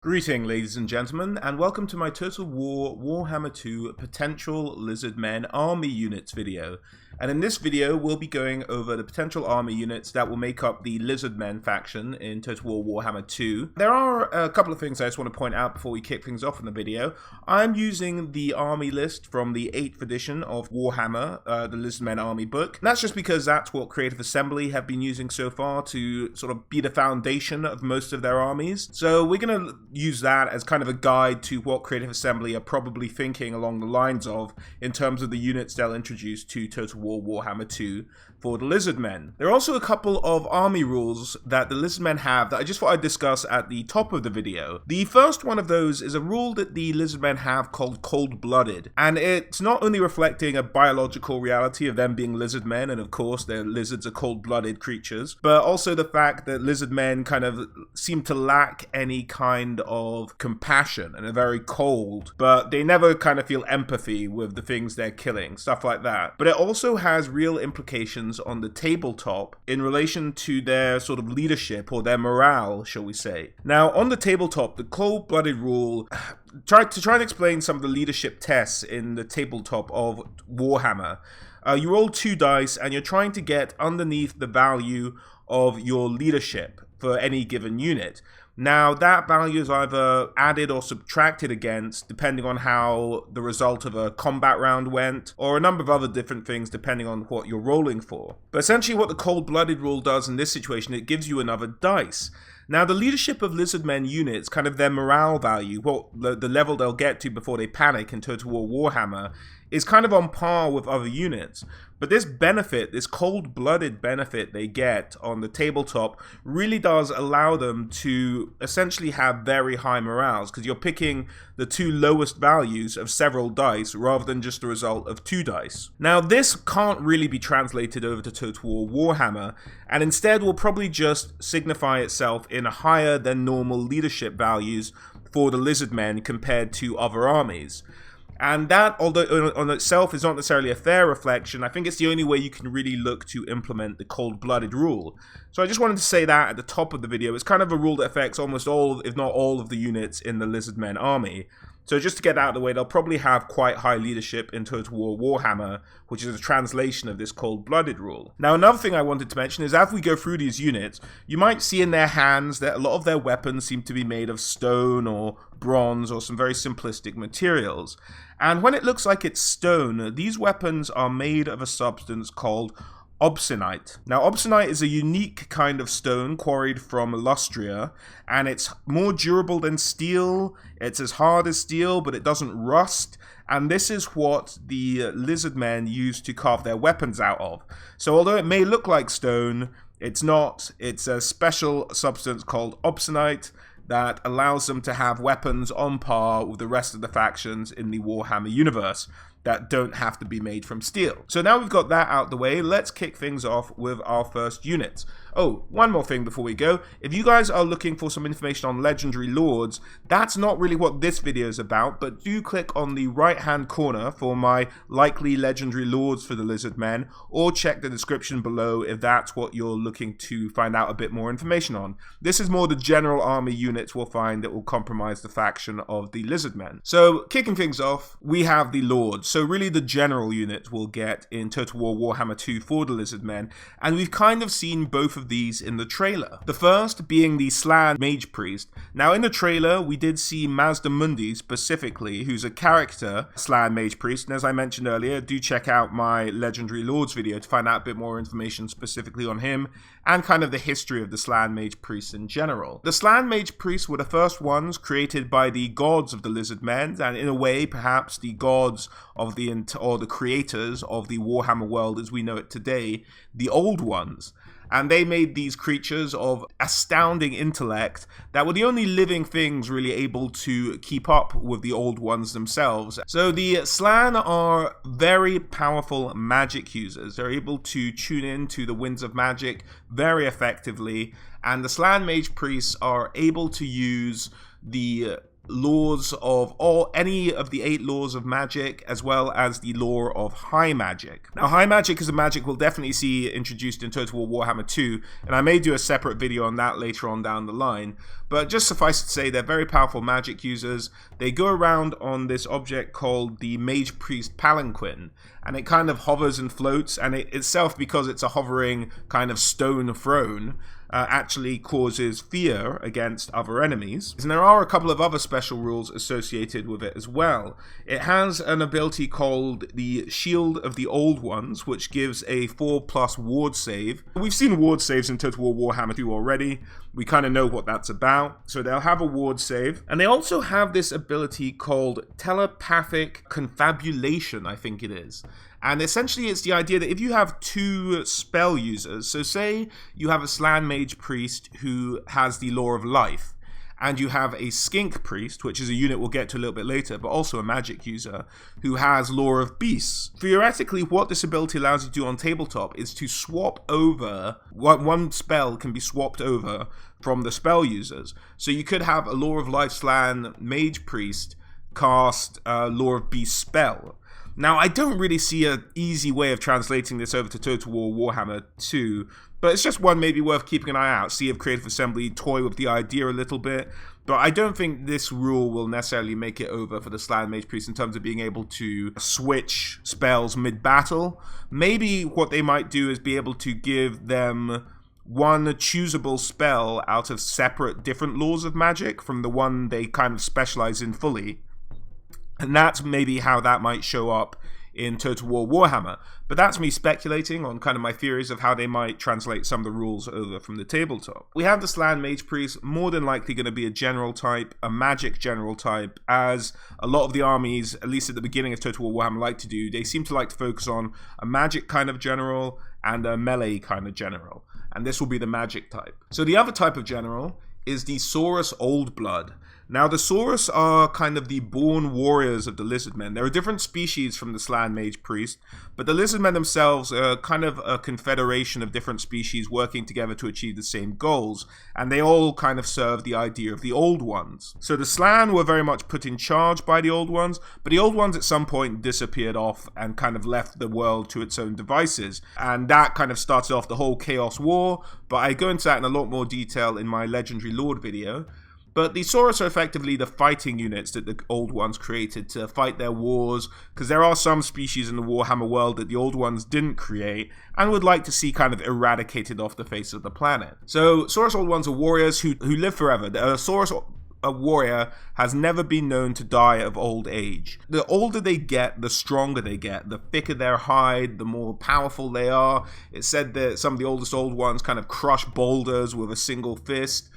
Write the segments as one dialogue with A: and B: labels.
A: Greeting, ladies and gentlemen, and welcome to my Total War Warhammer 2 Potential Lizardmen Army Units video. And in this video, we'll be going over the potential army units that will make up the Lizardmen faction in Total War Warhammer 2. There are a couple of things I just want to point out before we kick things off in the video. I'm using the army list from the 8th edition of Warhammer, the Lizardmen Army book. And that's just because that's what Creative Assembly have been using so far to sort of be the foundation of most of their armies. So we're going to use that as kind of a guide to what Creative Assembly are probably thinking along the lines of in terms of the units they'll introduce to Total War Warhammer 2 for the Lizardmen. There are also a couple of army rules that the Lizardmen have that I just thought I'd discuss at the top of the video. The first one of those is a rule that the Lizardmen have called cold-blooded, and it's not only reflecting a biological reality of them being Lizardmen, and of course their lizards are cold-blooded creatures, but also the fact that Lizardmen kind of seem to lack any kind of compassion and are very cold, but they never kind of feel empathy with the things they're killing, stuff like that. But it also has real implications on the tabletop in relation to their sort of leadership or their morale, shall we say. Now, on the tabletop, the cold-blooded rule, try and explain some of the leadership tests in the tabletop of Warhammer. You roll 2 dice and you're trying to get underneath the value of your leadership for any given unit. Now, that value is either added or subtracted against, depending on how the result of a combat round went, or a number of other different things depending on what you're rolling for. But essentially what the cold-blooded rule does in this situation, it gives you another dice. Now, the leadership of Lizardmen units, kind of their morale value, the level they'll get to before they panic in Total War Warhammer, is kind of on par with other units. But this benefit, this cold-blooded benefit they get on the tabletop really does allow them to essentially have very high morales, because you're picking the 2 lowest values of several dice rather than just the result of 2 dice. Now, this can't really be translated over to Total War Warhammer, and instead will probably just signify itself in higher than normal leadership values for the Lizardmen compared to other armies. And that, although on itself is not necessarily a fair reflection, I think it's the only way you can really look to implement the cold-blooded rule. So I just wanted to say that at the top of the video. It's kind of a rule that affects almost all, if not all, of the units in the Lizardmen army. So just to get out of the way, they'll probably have quite high leadership in Total War Warhammer, which is a translation of this cold-blooded rule. Now, another thing I wanted to mention is as we go through these units, you might see in their hands that a lot of their weapons seem to be made of stone or bronze or some very simplistic materials. And when it looks like it's stone, these weapons are made of a substance called obsidianite. Now, obsidianite is a unique kind of stone quarried from Lustria, and it's more durable than steel. It's as hard as steel, but it doesn't rust. And this is what the Lizardmen use to carve their weapons out of. So although it may look like stone, it's not. It's a special substance called obsidianite that allows them to have weapons on par with the rest of the factions in the Warhammer universe that don't have to be made from steel. So now we've got that out the way, let's kick things off with our first unit. Oh, one more thing before we go. If you guys are looking for some information on Legendary Lords, that's not really what this video is about, but do click on the right-hand corner for my likely Legendary Lords for the Lizardmen, or check the description below if that's what you're looking to find out a bit more information on. This is more the general army units we'll find that will compromise the faction of the Lizardmen. So, kicking things off, we have the Lords. So really the general unit we'll get in Total War Warhammer 2 for the Lizardmen, and we've kind of seen both of these in the trailer. The first being the Slan Mage Priest. Now in the trailer we did see Mazda Mundi specifically, who's a character Slan Mage Priest, and as I mentioned earlier, do check out my Legendary Lords video to find out a bit more information specifically on him and kind of the history of the Slan Mage Priests in general. The Slan Mage Priests were the first ones created by the gods of the Lizardmen, and in a way perhaps the gods of the creators of the Warhammer world as we know it today, the old ones. And they made these creatures of astounding intellect that were the only living things really able to keep up with the old ones themselves. So the Slan are very powerful magic users. They're able to tune in to the winds of magic very effectively, and the Slan Mage Priests are able to use the laws of any of the 8 laws of magic, as well as the law of high magic. Now, high magic is a magic we'll definitely see introduced in Total War Warhammer 2, and I may do a separate video on that later on down the line, but just suffice to say, they're very powerful magic users. They go around on this object called the Mage Priest Palanquin, and it kind of hovers and floats, and it itself, because it's a hovering kind of stone throne, actually causes fear against other enemies. And there are a couple of other special rules associated with it as well. It has an ability called the Shield of the Old Ones, which gives a 4+ ward save. We've seen ward saves in Total War Warhammer 2 already. We kind of know what that's about. So they'll have a ward save. And they also have this ability called Telepathic Confabulation, I think it is. And essentially it's the idea that if you have 2 spell users, so say you have a Slan Mage Priest who has the Law of Life, and you have a Skink Priest, which is a unit we'll get to a little bit later, but also a magic user, who has Law of Beasts. Theoretically, what this ability allows you to do on tabletop is to swap over, one spell can be swapped over from the spell users. So you could have a Law of Life Slan Mage Priest cast a Law of Beast spell. Now, I don't really see an easy way of translating this over to Total War Warhammer 2, but it's just one maybe worth keeping an eye out, see if Creative Assembly toy with the idea a little bit, but I don't think this rule will necessarily make it over for the Slan Mage Priest in terms of being able to switch spells mid-battle. Maybe what they might do is be able to give them one choosable spell out of separate different laws of magic from the one they kind of specialize in fully. And that's maybe how that might show up in Total War Warhammer. But that's me speculating on kind of my theories of how they might translate some of the rules over from the tabletop. We have the Slan Mage Priest, more than likely going to be a general type, a magic general type, as a lot of the armies, at least at the beginning of Total War Warhammer, like to do. They seem to like to focus on a magic kind of general and a melee kind of general. And this will be the magic type. So the other type of general is the Saurus Oldblood. Now, the Saurus are kind of the born warriors of the Lizardmen. They're a different species from the Slan Mage Priest, but the Lizardmen themselves are kind of a confederation of different species working together to achieve the same goals, and they all kind of serve the idea of the Old Ones. So the Slan were very much put in charge by the Old Ones, but the Old Ones at some point disappeared off and kind of left the world to its own devices, and that kind of started off the whole Chaos War, but I go into that in a lot more detail in my Legendary Lord video. But the Saurus are effectively the fighting units that the Old Ones created to fight their wars, because there are some species in the Warhammer world that the Old Ones didn't create and would like to see kind of eradicated off the face of the planet. So Saurus Old Ones are warriors who live forever. A Saurus a warrior has never been known to die of old age. The older they get, the stronger they get. The thicker their hide, the more powerful they are. It's said that some of the oldest Old Ones kind of crush boulders with a single fist.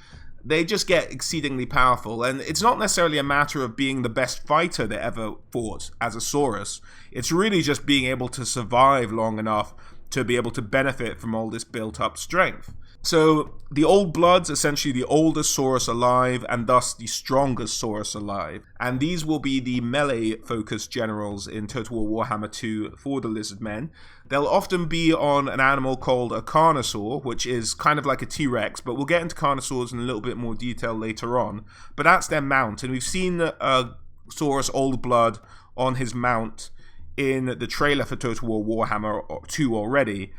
A: They just get exceedingly powerful, and it's not necessarily a matter of being the best fighter that ever fought as a Saurus. It's really just being able to survive long enough to be able to benefit from all this built-up strength. So the Old Bloods, essentially the oldest Saurus alive, and thus the strongest Saurus alive. And these will be the melee-focused generals in Total War Warhammer 2 for the Lizardmen. They'll often be on an animal called a Carnosaur, which is kind of like a T-Rex, but we'll get into Carnosaurs in a little bit more detail later on. But that's their mount, and we've seen Saurus Old Blood on his mount in the trailer for Total War Warhammer 2 already.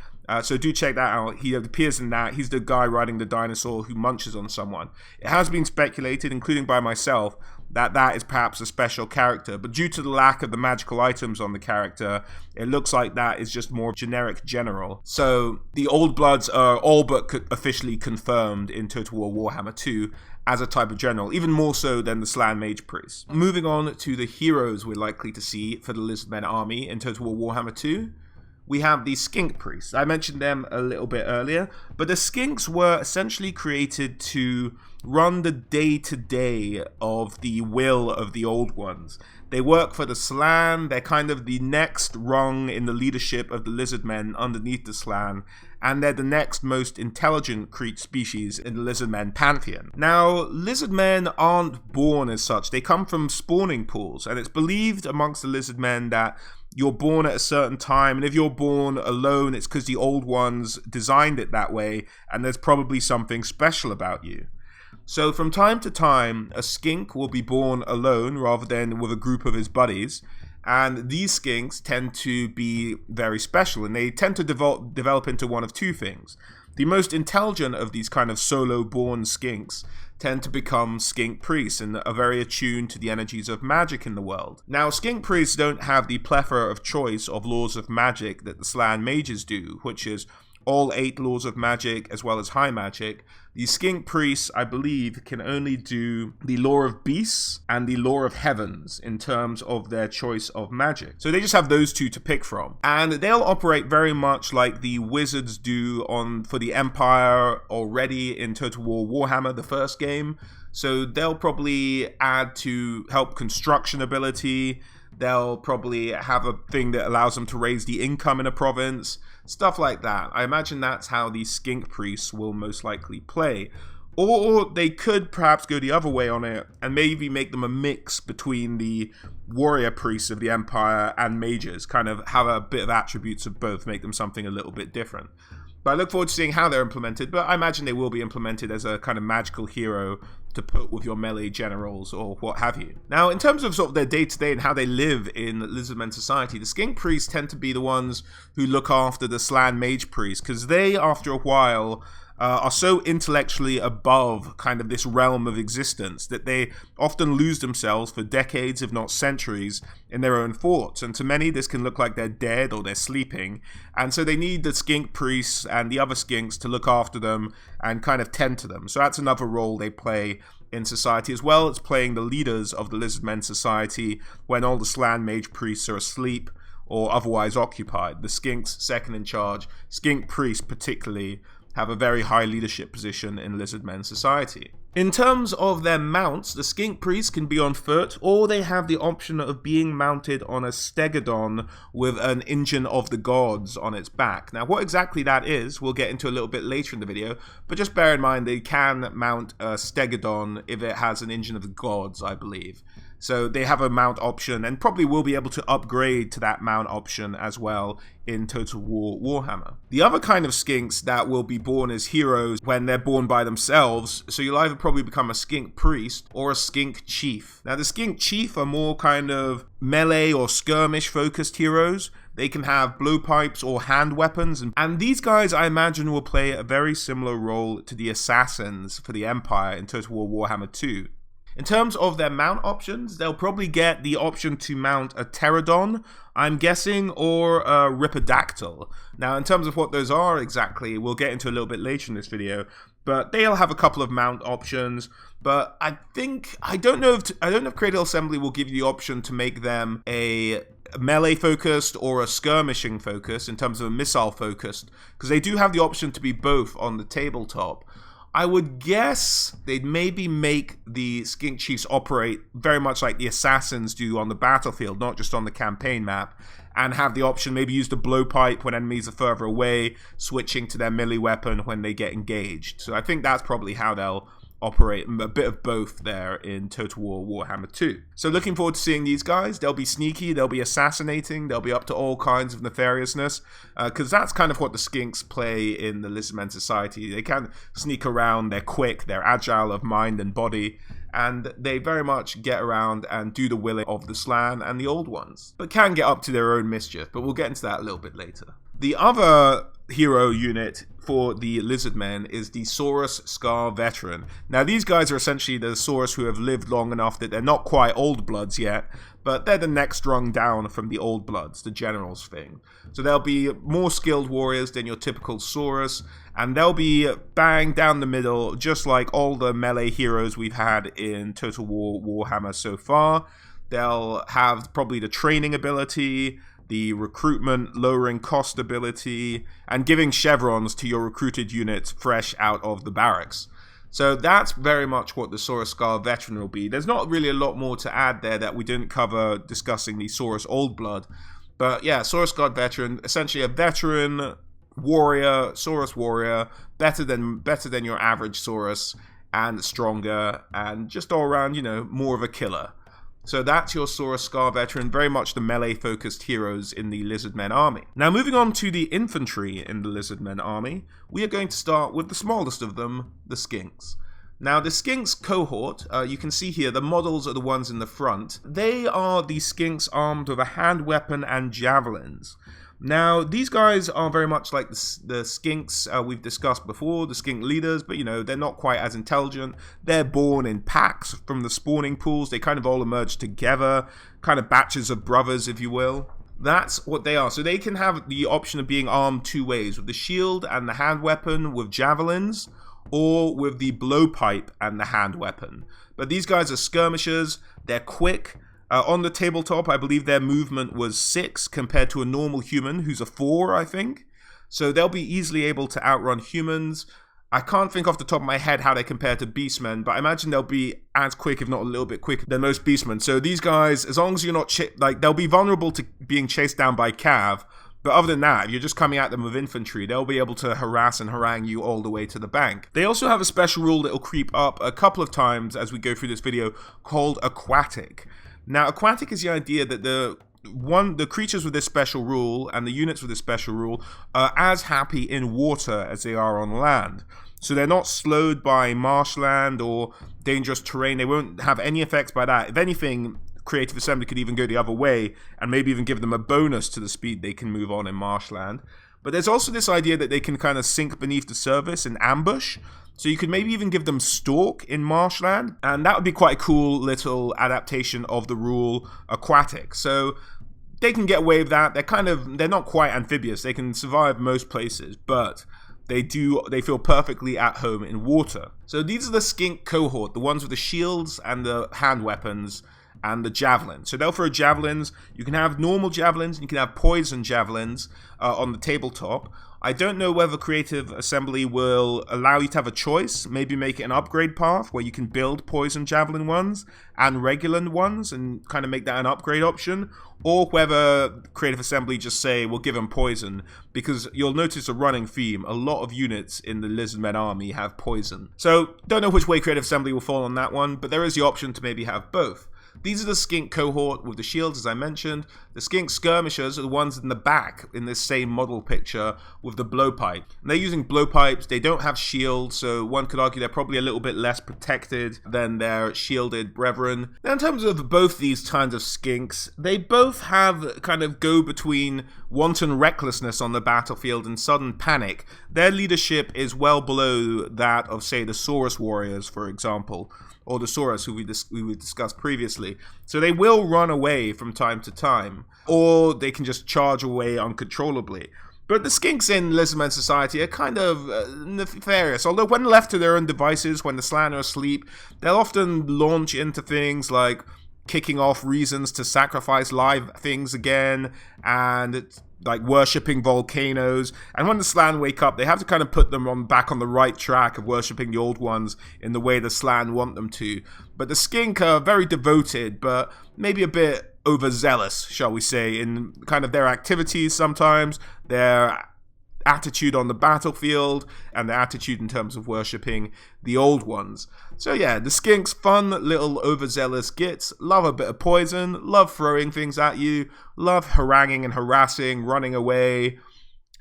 A: So do check that out. He appears in that. He's the guy riding the dinosaur who munches on someone. It has been speculated, including by myself, that that is perhaps a special character, but due to the lack of the magical items on the character, it looks like that is just more generic general. So the Old Bloods are all but officially confirmed in Total War Warhammer 2 as a type of general, even more so than the Slan Mage Priest. Moving on to the heroes we're likely to see for the Lizardmen Army in Total War Warhammer 2. We have the Skink Priests. I mentioned them a little bit earlier, but the Skinks were essentially created to run the day-to-day of the will of the Old Ones. They work for the Slan, they're kind of the next rung in the leadership of the Lizardmen underneath the Slan, and they're the next most intelligent creature species in the Lizardmen pantheon. Now, Lizardmen aren't born as such, they come from spawning pools, and it's believed amongst the Lizardmen that you're born at a certain time, and if you're born alone, it's because the Old Ones designed it that way, and there's probably something special about you. So from time to time, a skink will be born alone rather than with a group of his buddies. And these skinks tend to be very special, and they tend to develop into one of two things. The most intelligent of these kind of solo-born skinks tend to become skink priests and are very attuned to the energies of magic in the world. Now, skink priests don't have the plethora of choice of laws of magic that the Slann mages do, which is all 8 laws of magic as well as high magic. The skink priests, I believe, can only do the law of beasts and the law of heavens in terms of their choice of magic. So they just have those 2 to pick from. And they'll operate very much like the wizards do for the Empire already in Total War Warhammer, the first game. So they'll probably add to help construction ability. They'll probably have a thing that allows them to raise the income in a province. Stuff like that. I imagine that's how these skink priests will most likely play. Or they could perhaps go the other way on it and maybe make them a mix between the warrior priests of the Empire and mages. Kind of have a bit of attributes of both, make them something a little bit different. But I look forward to seeing how they're implemented, but I imagine they will be implemented as a kind of magical hero to put with your melee generals or what have you. Now, in terms of sort of their day-to-day and how they live in Lizardmen society, the skink priests tend to be the ones who look after the Slann mage priests, because they, after a while, are so intellectually above kind of this realm of existence that they often lose themselves for decades, if not centuries, in their own thoughts. And to many, this can look like they're dead or they're sleeping. And so they need the skink priests and the other skinks to look after them and kind of tend to them. So that's another role they play in society, as well as playing the leaders of the Lizardmen society when all the Slann mage priests are asleep or otherwise occupied. The skinks, second in charge, skink priests particularly, have a very high leadership position in Lizardmen society. In terms of their mounts, the skink priests can be on foot, or they have the option of being mounted on a stegodon with an engine of the gods on its back. Now, what exactly that is, we'll get into a little bit later in the video, but just bear in mind they can mount a stegodon if it has an engine of the gods, I believe. So they have a mount option and probably will be able to upgrade to that mount option as well in Total War Warhammer. The other kind of skinks that will be born as heroes when they're born by themselves, so you'll either probably become a skink priest or a skink chief. Now the skink chief are more kind of melee or skirmish focused heroes. They can have blowpipes or hand weapons, and these guys I imagine will play a very similar role to the assassins for the Empire in Total War Warhammer 2. In terms of their mount options, they'll probably get the option to mount a pterodon, I'm guessing, or a ripidactyl. Now, in terms of what those are exactly, we'll get into a little bit later in this video, but they'll have a couple of mount options. But I don't know if Cradle Assembly will give you the option to make them a melee focused or a skirmishing focus in terms of a missile focused, because they do have the option to be both on the tabletop. I would guess they'd maybe make the skink chiefs operate very much like the assassins do on the battlefield, not just on the campaign map, and have the option maybe use the blowpipe when enemies are further away, switching to their melee weapon when they get engaged. So I think that's probably how they'll operate, a bit of both there in Total War Warhammer 2. So looking forward to seeing these guys. They'll be sneaky, they'll be assassinating, they'll be up to all kinds of nefariousness, because that's kind of what the skinks play in the Lizardmen society. They can sneak around, they're quick, they're agile of mind and body, and they very much get around and do the willing of the Slann and the Old Ones, but can get up to their own mischief, but we'll get into that a little bit later. The other hero unit for the Lizardmen is the Saurus Scar Veteran. Now these guys are essentially the Saurus who have lived long enough that they're not quite Old Bloods yet, but they're the next rung down from the Old Bloods, the Generals thing. So they'll be more skilled warriors than your typical Saurus, and they'll be bang down the middle, just like all the melee heroes we've had in Total War Warhammer so far. They'll have probably the training ability, the recruitment, lowering cost ability, and giving chevrons to your recruited units fresh out of the barracks. So that's very much what the Saurus Scar Veteran will be. There's not really a lot more to add there that we didn't cover discussing the Saurus Old Blood. But yeah, Saurus Scar Veteran, essentially a veteran warrior, Saurus warrior, better than your average Saurus, and stronger, and just all around, more of a killer. So that's your Saurus Scar Veteran, very much the melee-focused heroes in the Lizardmen Army. Now moving on to the infantry in the Lizardmen Army, we are going to start with the smallest of them, the skinks. Now, the Skinks cohort, you can see here, the models are the ones in the front. They are the Skinks armed with a hand weapon and javelins. Now, these guys are very much like the Skinks we've discussed before, the Skink leaders, but you know, they're not quite as intelligent. They're born in packs from the spawning pools. They kind of all emerge together, kind of batches of brothers, if you will. That's what they are. So they can have the option of being armed two ways, with the shield and the hand weapon with javelins, or with the blowpipe and the hand weapon. But these guys are skirmishers, they're quick. On the tabletop, I believe their movement was 6 compared to a normal human, who's a 4, I think. So they'll be easily able to outrun humans. I can't think off the top of my head how they compare to beastmen, but I imagine they'll be as quick, if not a little bit quicker, than most beastmen. So these guys, as long as you're not... they'll be vulnerable to being chased down by Cav, but other than that, if you're just coming at them with infantry, they'll be able to harass and harangue you all the way to the bank. They also have a special rule that will creep up a couple of times as we go through this video called Aquatic. Now, Aquatic is the idea that the creatures with this special rule and the units with this special rule are as happy in water as they are on land. So they're not slowed by marshland or dangerous terrain. They won't have any effects by that. If anything, Creative Assembly could even go the other way and maybe even give them a bonus to the speed they can move on in marshland. But there's also this idea that they can kind of sink beneath the surface and ambush. So you could maybe even give them stalk in marshland, and that would be quite a cool little adaptation of the rule Aquatic. So they can get away with that. They're not quite amphibious. They can survive most places, but they feel perfectly at home in water. So these are the Skink cohort, the ones with the shields and the hand weapons and the javelins. So they'll throw javelins. You can have normal javelins and you can have poison javelins on the tabletop. I don't know whether Creative Assembly will allow you to have a choice, maybe make it an upgrade path where you can build poison javelin ones and regular ones and kind of make that an upgrade option, or whether Creative Assembly just say, we'll give them poison, because you'll notice a running theme. A lot of units in the Lizardman Army have poison. So don't know which way Creative Assembly will fall on that one, but there is the option to maybe have both. These are the Skink cohort with the shields, as I mentioned. The Skink skirmishers are the ones in the back in this same model picture with the blowpipe. And they're using blowpipes. They don't have shields, so one could argue they're probably a little bit less protected than their shielded brethren. Now, in terms of both these kinds of Skinks, they both have kind of go between wanton recklessness on the battlefield and sudden panic. Their leadership is well below that of, say, the Saurus warriors, for example, or the Saurus, who we discussed previously. So they will run away from time to time, or they can just charge away uncontrollably. But the Skinks in Lizardman Society are kind of nefarious, although when left to their own devices, when the Slann are asleep, they'll often launch into things like kicking off reasons to sacrifice live things again, and like worshipping volcanoes. And when the Slann wake up, they have to kind of put them back on the right track of worshipping the old ones in the way the Slann want them to. But the Skink are very devoted, but maybe a bit overzealous, shall we say, in kind of their activities sometimes, their attitude on the battlefield, and their attitude in terms of worshipping the old ones. So yeah, the Skinks, fun little overzealous gits, love a bit of poison, love throwing things at you, love haranguing and harassing, running away,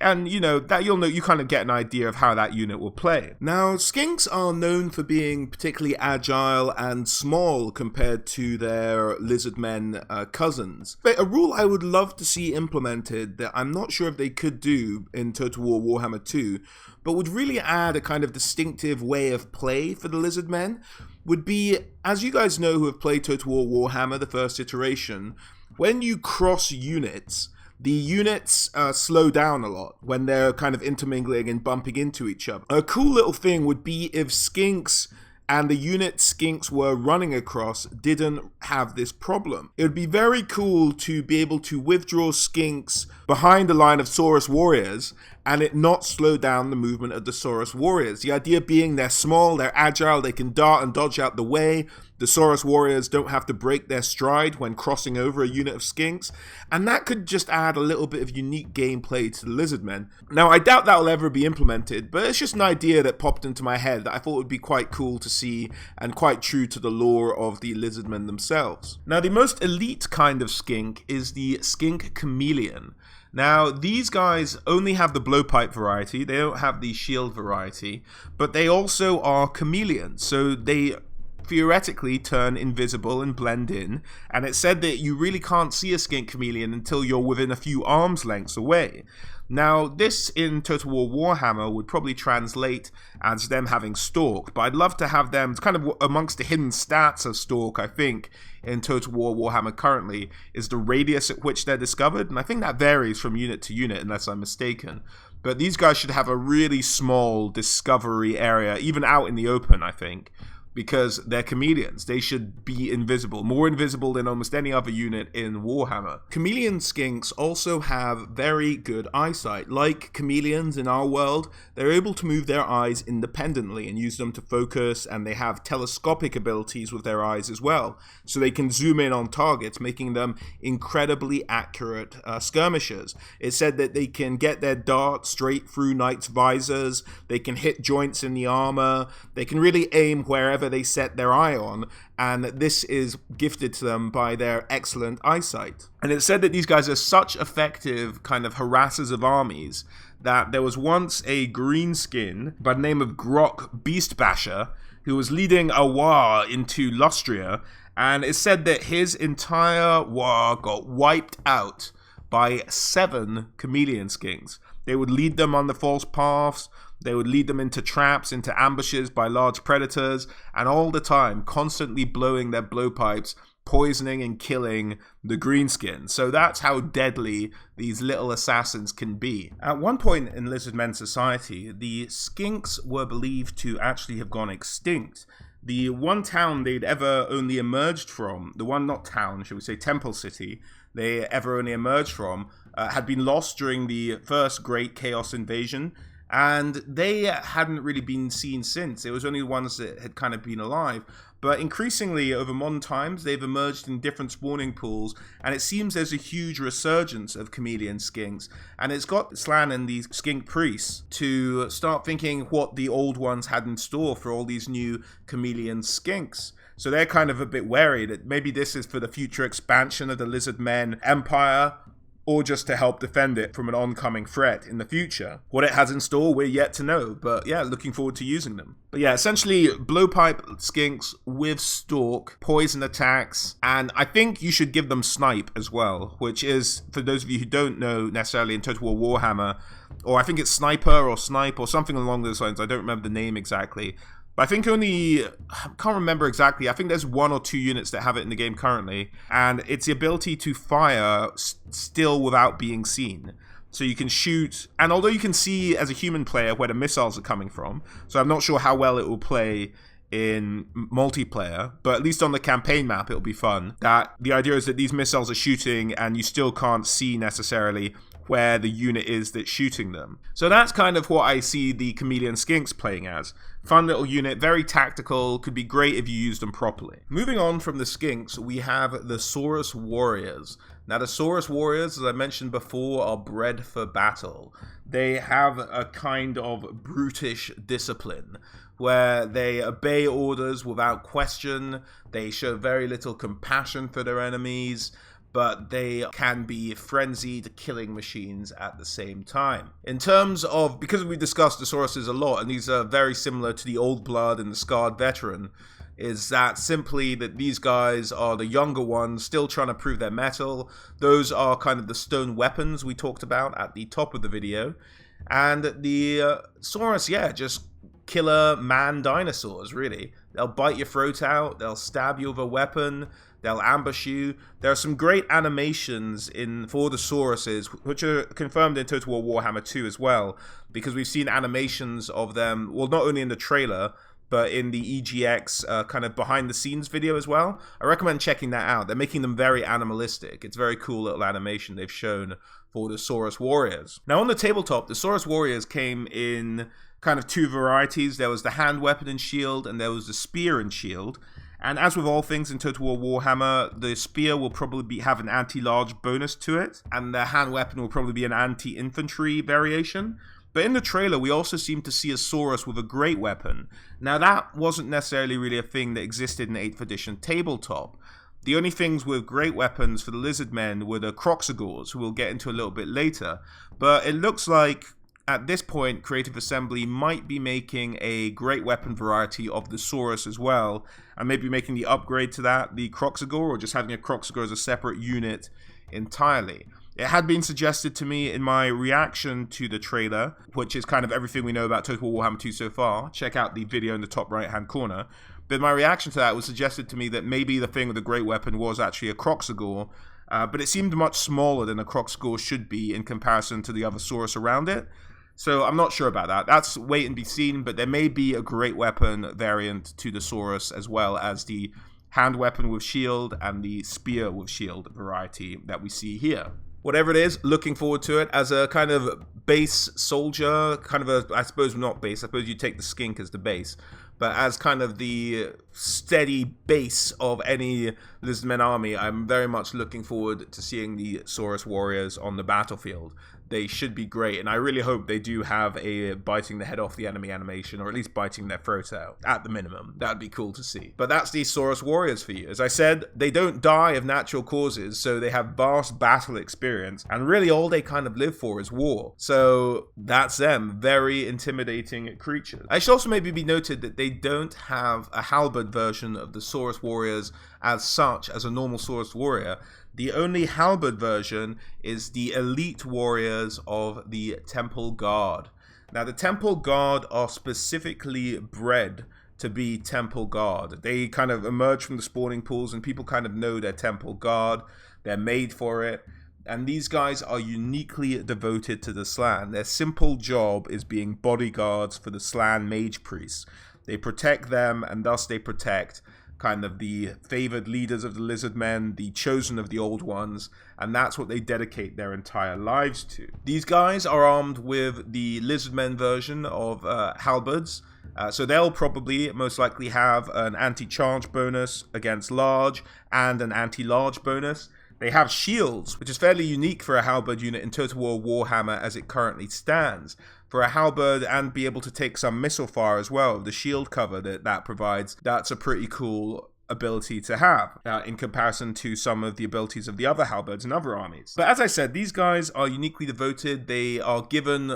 A: and you know, that you kind of get an idea of how that unit will play. Now, Skinks are known for being particularly agile and small compared to their Lizardmen cousins. But a rule I would love to see implemented that I'm not sure if they could do in Total War Warhammer 2, but would really add a kind of distinctive way of play for the Lizardmen, would be, as you guys know who have played Total War Warhammer, the first iteration, when you cross units, the units slow down a lot when they're kind of intermingling and bumping into each other. A cool little thing would be if Skinks and the unit Skinks were running across didn't have this problem. It would be very cool to be able to withdraw Skinks behind the line of Saurus warriors and it not slow down the movement of the Saurus warriors. The idea being they're small, they're agile, they can dart and dodge out the way. The The Saurus warriors don't have to break their stride when crossing over a unit of skinks, and that could just add a little bit of unique gameplay to the Lizardmen. Now, I doubt that will ever be implemented, but it's just an idea that popped into my head that I thought would be quite cool to see and quite true to the lore of the Lizardmen themselves. Now, the most elite kind of skink is the skink chameleon. Now, these guys only have the blowpipe variety, they don't have the shield variety, but they also are chameleons, so they theoretically turn invisible and blend in, and it's said that you really can't see a skink chameleon until you're within a few arms lengths away. Now, this in Total War Warhammer would probably translate as them having Stalk, but I'd love to have them kind of amongst the hidden stats of Stalk, I think, in Total War Warhammer currently, is the radius at which they're discovered, and I think that varies from unit to unit, unless I'm mistaken. But these guys should have a really small discovery area, even out in the open, I think, because they're chameleons. They should be invisible, more invisible than almost any other unit in Warhammer. Chameleon skinks also have very good eyesight. Like chameleons in our world, they're able to move their eyes independently and use them to focus, and they have telescopic abilities with their eyes as well. So they can zoom in on targets, making them incredibly accurate skirmishers. It's said that they can get their dart straight through knights' visors, they can hit joints in the armor, they can really aim wherever they set their eye on, and this is gifted to them by their excellent eyesight. And it's said that these guys are such effective kind of harassers of armies that there was once a greenskin by the name of Grok Beastbasher who was leading a war into Lustria, and it's said that his entire war got wiped out by 7 chameleon skinks. They would lead them on the false paths, they would lead them into traps, into ambushes by large predators, and all the time constantly blowing their blowpipes, poisoning and killing the greenskins. So that's how deadly these little assassins can be. At one point in Lizardmen society, the skinks were believed to actually have gone extinct. The one town they'd ever only emerged from, the one, not town, should we say Temple City, they ever only emerged from, had been lost during the first Great Chaos Invasion, and they hadn't really been seen since. It was only the ones that had kind of been alive. But increasingly, over modern times, they've emerged in different spawning pools, and it seems there's a huge resurgence of chameleon skinks. And it's got Slan and these skink priests to start thinking what the old ones had in store for all these new chameleon skinks. So they're kind of a bit wary that maybe this is for the future expansion of the Lizardmen Empire, or just to help defend it from an oncoming threat in the future. What it has in store, we're yet to know, but yeah, looking forward to using them. But yeah, essentially, blowpipe skinks with stalk, poison attacks, and I think you should give them snipe as well, which is, for those of you who don't know necessarily in Total War Warhammer, or I think it's sniper or snipe or something along those lines, I don't remember the name exactly, but I think I can't remember exactly, I think there's 1 or 2 units that have it in the game currently, and it's the ability to fire still without being seen. So you can shoot, and although you can see as a human player where the missiles are coming from, so I'm not sure how well it will play in multiplayer, but at least on the campaign map it'll be fun. That the idea is that these missiles are shooting and you still can't see necessarily where the unit is that's shooting them. So that's kind of what I see the chameleon skinks playing as. Fun little unit, very tactical, could be great if you use them properly. Moving on from the skinks, we have the Saurus warriors. Now the Saurus warriors, as I mentioned before, are bred for battle. They have a kind of brutish discipline where they obey orders without question, they show very little compassion for their enemies, but they can be frenzied killing machines at the same time. In terms of, because we discussed the Sauruses a lot, and these are very similar to the Old Blood and the Scarred Veteran, is that simply that these guys are the younger ones, still trying to prove their mettle. Those are kind of the stone weapons we talked about at the top of the video. And the Saurus, yeah, just killer man dinosaurs, really. They'll bite your throat out, they'll stab you with a weapon, they'll ambush you. There are some great animations for the Sauruses, which are confirmed in Total War Warhammer 2 as well, because we've seen animations of them, well, not only in the trailer, but in the EGX kind of behind-the-scenes video as well. I recommend checking that out. They're making them very animalistic. It's a very cool little animation they've shown for the Saurus Warriors. Now, on the tabletop, the Saurus Warriors came in kind of 2 varieties. There was the hand weapon and shield, and there was the spear and shield. And as with all things in Total War Warhammer, the spear will probably have an anti-large bonus to it, and the hand weapon will probably be an anti-infantry variation. But in the trailer, we also seem to see a Saurus with a great weapon. Now, that wasn't necessarily really a thing that existed in 8th edition tabletop. The only things with great weapons for the Lizardmen were the Croxagors, who we'll get into a little bit later. But it looks like, at this point, Creative Assembly might be making a great weapon variety of the Saurus as well, and maybe making the upgrade to that, the Croxagor, or just having a Croxagor as a separate unit entirely. It had been suggested to me in my reaction to the trailer, which is kind of everything we know about Total War Warhammer 2 so far. Check out the video in the top right-hand corner. But my reaction to that was suggested to me that maybe the thing with the great weapon was actually a Croxagor, but it seemed much smaller than a Croxagor should be in comparison to the other Saurus around it. So I'm not sure about that. That's wait and be seen, but there may be a great weapon variant to the Saurus as well as the hand weapon with shield and the spear with shield variety that we see here. Whatever it is, looking forward to it as a kind of base soldier, kind of a, I suppose not base, I suppose you take the skink as the base, but as kind of the steady base of any Lizardman army, I'm very much looking forward to seeing the Saurus warriors on the battlefield. They should be great, and I really hope they do have a biting the head off the enemy animation, or at least biting their throat out, at the minimum. That'd be cool to see. But that's the Saurus warriors for you. As I said, they don't die of natural causes, so they have vast battle experience, and really all they kind of live for is war. So that's them. Very intimidating creatures. I should also maybe be noted that they don't have a halberd version of the Saurus warriors as such as a normal Saurus warrior. The only halberd version is the elite warriors of the Temple Guard. Now, the Temple Guard are specifically bred to be Temple Guard. They kind of emerge from the spawning pools, and people kind of know they're Temple Guard. They're made for it. And these guys are uniquely devoted to the Slann. Their simple job is being bodyguards for the Slann mage priests. They protect them, and thus they protect kind of the favored leaders of the Lizardmen, the chosen of the Old Ones, and that's what they dedicate their entire lives to. These guys are armed with the Lizardmen version of halberds, so they'll probably most likely have an anti-charge bonus against large and an anti-large bonus. They have shields, which is fairly unique for a halberd unit in Total War Warhammer as it currently stands. For a halberd and be able to take some missile fire as well, the shield cover that provides, that's a pretty cool ability to have in comparison to some of the abilities of the other halberds in other armies. But as I said, these guys are uniquely devoted. They are given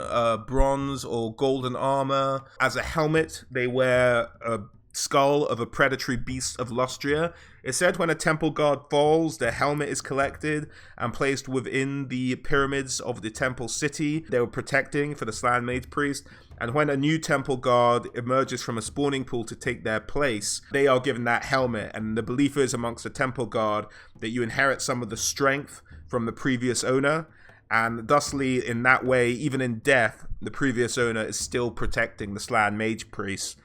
A: bronze or golden armor. As a helmet, they wear a skull of a predatory beast of Lustria. It said when a temple guard falls, their helmet is collected and placed within the pyramids of the temple city they were protecting for the Slann mage priest. And when a new temple guard emerges from a spawning pool to take their place, they are given that helmet. And the belief is amongst the temple guard that you inherit some of the strength from the previous owner. And thusly, in that way, even in death, the previous owner is still protecting the Slann mage priests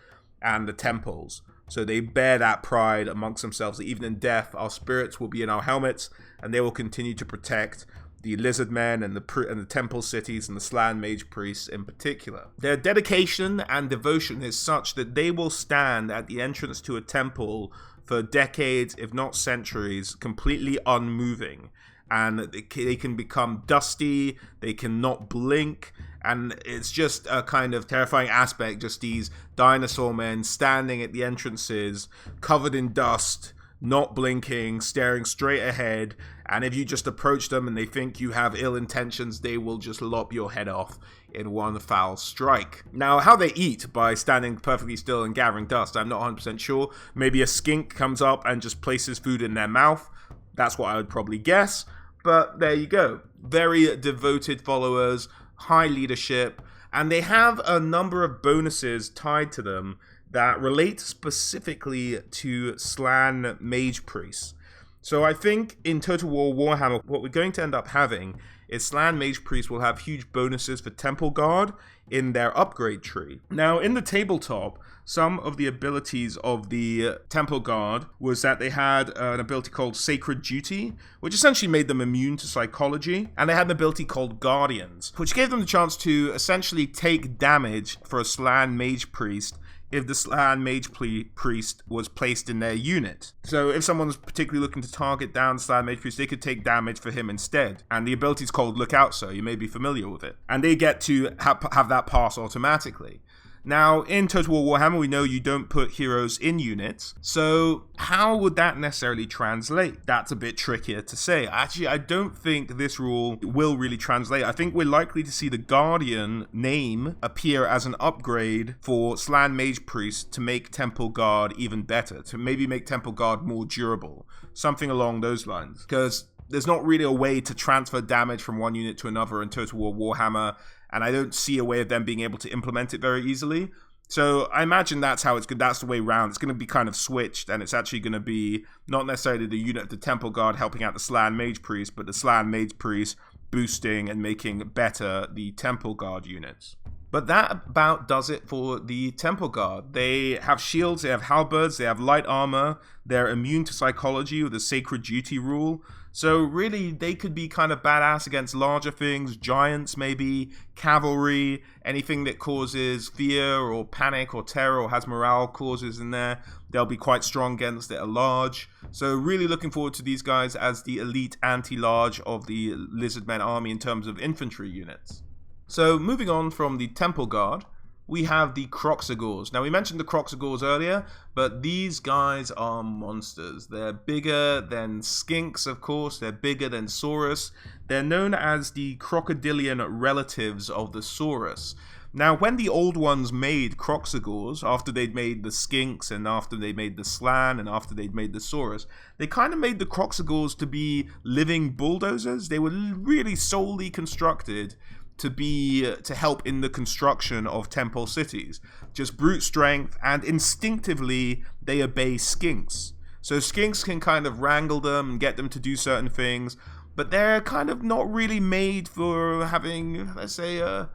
A: and the temples. So they bear that pride amongst themselves that even in death, our spirits will be in our helmets, and they will continue to protect the Lizardmen and the temple cities and the Slann mage priests in particular. Their dedication and devotion is such that they will stand at the entrance to a temple for decades, if not centuries, completely unmoving. And they can become dusty, they cannot blink, and it's just a kind of terrifying aspect, just these dinosaur men standing at the entrances, covered in dust, not blinking, staring straight ahead, and if you just approach them and they think you have ill intentions, they will just lop your head off in one foul strike. Now, how they eat by standing perfectly still and gathering dust, I'm not 100% sure. Maybe a skink comes up and just places food in their mouth. That's what I would probably guess. But there you go. Very devoted followers, high leadership, and they have a number of bonuses tied to them that relate specifically to Slann mage priests. So I think in Total War Warhammer, what we're going to end up having is Slann mage priests will have huge bonuses for Temple Guard in their upgrade tree. Now, in the tabletop, some of the abilities of the Temple Guard was that they had an ability called Sacred Duty, which essentially made them immune to psychology, and they had an ability called Guardians, which gave them the chance to essentially take damage for a Slann mage priest if the Slan Mage Priest was placed in their unit. So if someone's particularly looking to target down Slan Mage Priest, they could take damage for him instead. And the ability is called Look Out Sir, you may be familiar with it. And they get to have that pass automatically. Now, in Total War Warhammer, we know you don't put heroes in units, so how would that necessarily translate? That's a bit trickier to say. Actually, I don't think this rule will really translate. I think we're likely to see the Guardian name appear as an upgrade for Slan Mage Priest to make Temple Guard even better, to maybe make Temple Guard more durable, something along those lines. Because there's not really a way to transfer damage from one unit to another in Total War Warhammer, and I don't see a way of them being able to implement it very easily. So I imagine that's how it's good. That's the way around. It's going to be kind of switched, and it's actually going to be not necessarily the unit of the Temple Guard helping out the Slan Mage Priest, but the Slan Mage Priest boosting and making better the Temple Guard units. But that about does it for the Temple Guard. They have shields, they have halberds, they have light armor, they're immune to psychology with the Sacred Duty rule. So really, they could be kind of badass against larger things, giants maybe, cavalry, anything that causes fear or panic or terror or has morale causes in there. They'll be quite strong against it at large. So really looking forward to these guys as the elite anti-large of the Lizardmen Army in terms of infantry units. So moving on from the Temple Guard, we have the Kroxigors. Now we mentioned the Kroxigors earlier, but these guys are monsters. They're bigger than skinks, of course. They're bigger than saurus. They're known as the crocodilian relatives of the saurus. Now, when the old ones made Kroxigors, after they'd made the skinks and after they made the slan and after they'd made the saurus, they kind of made the Kroxigors to be living bulldozers. They were really solely constructed to help in the construction of temple cities. Just brute strength, and instinctively they obey skinks. So skinks can kind of wrangle them and get them to do certain things, but they're kind of not really made for having, let's say, an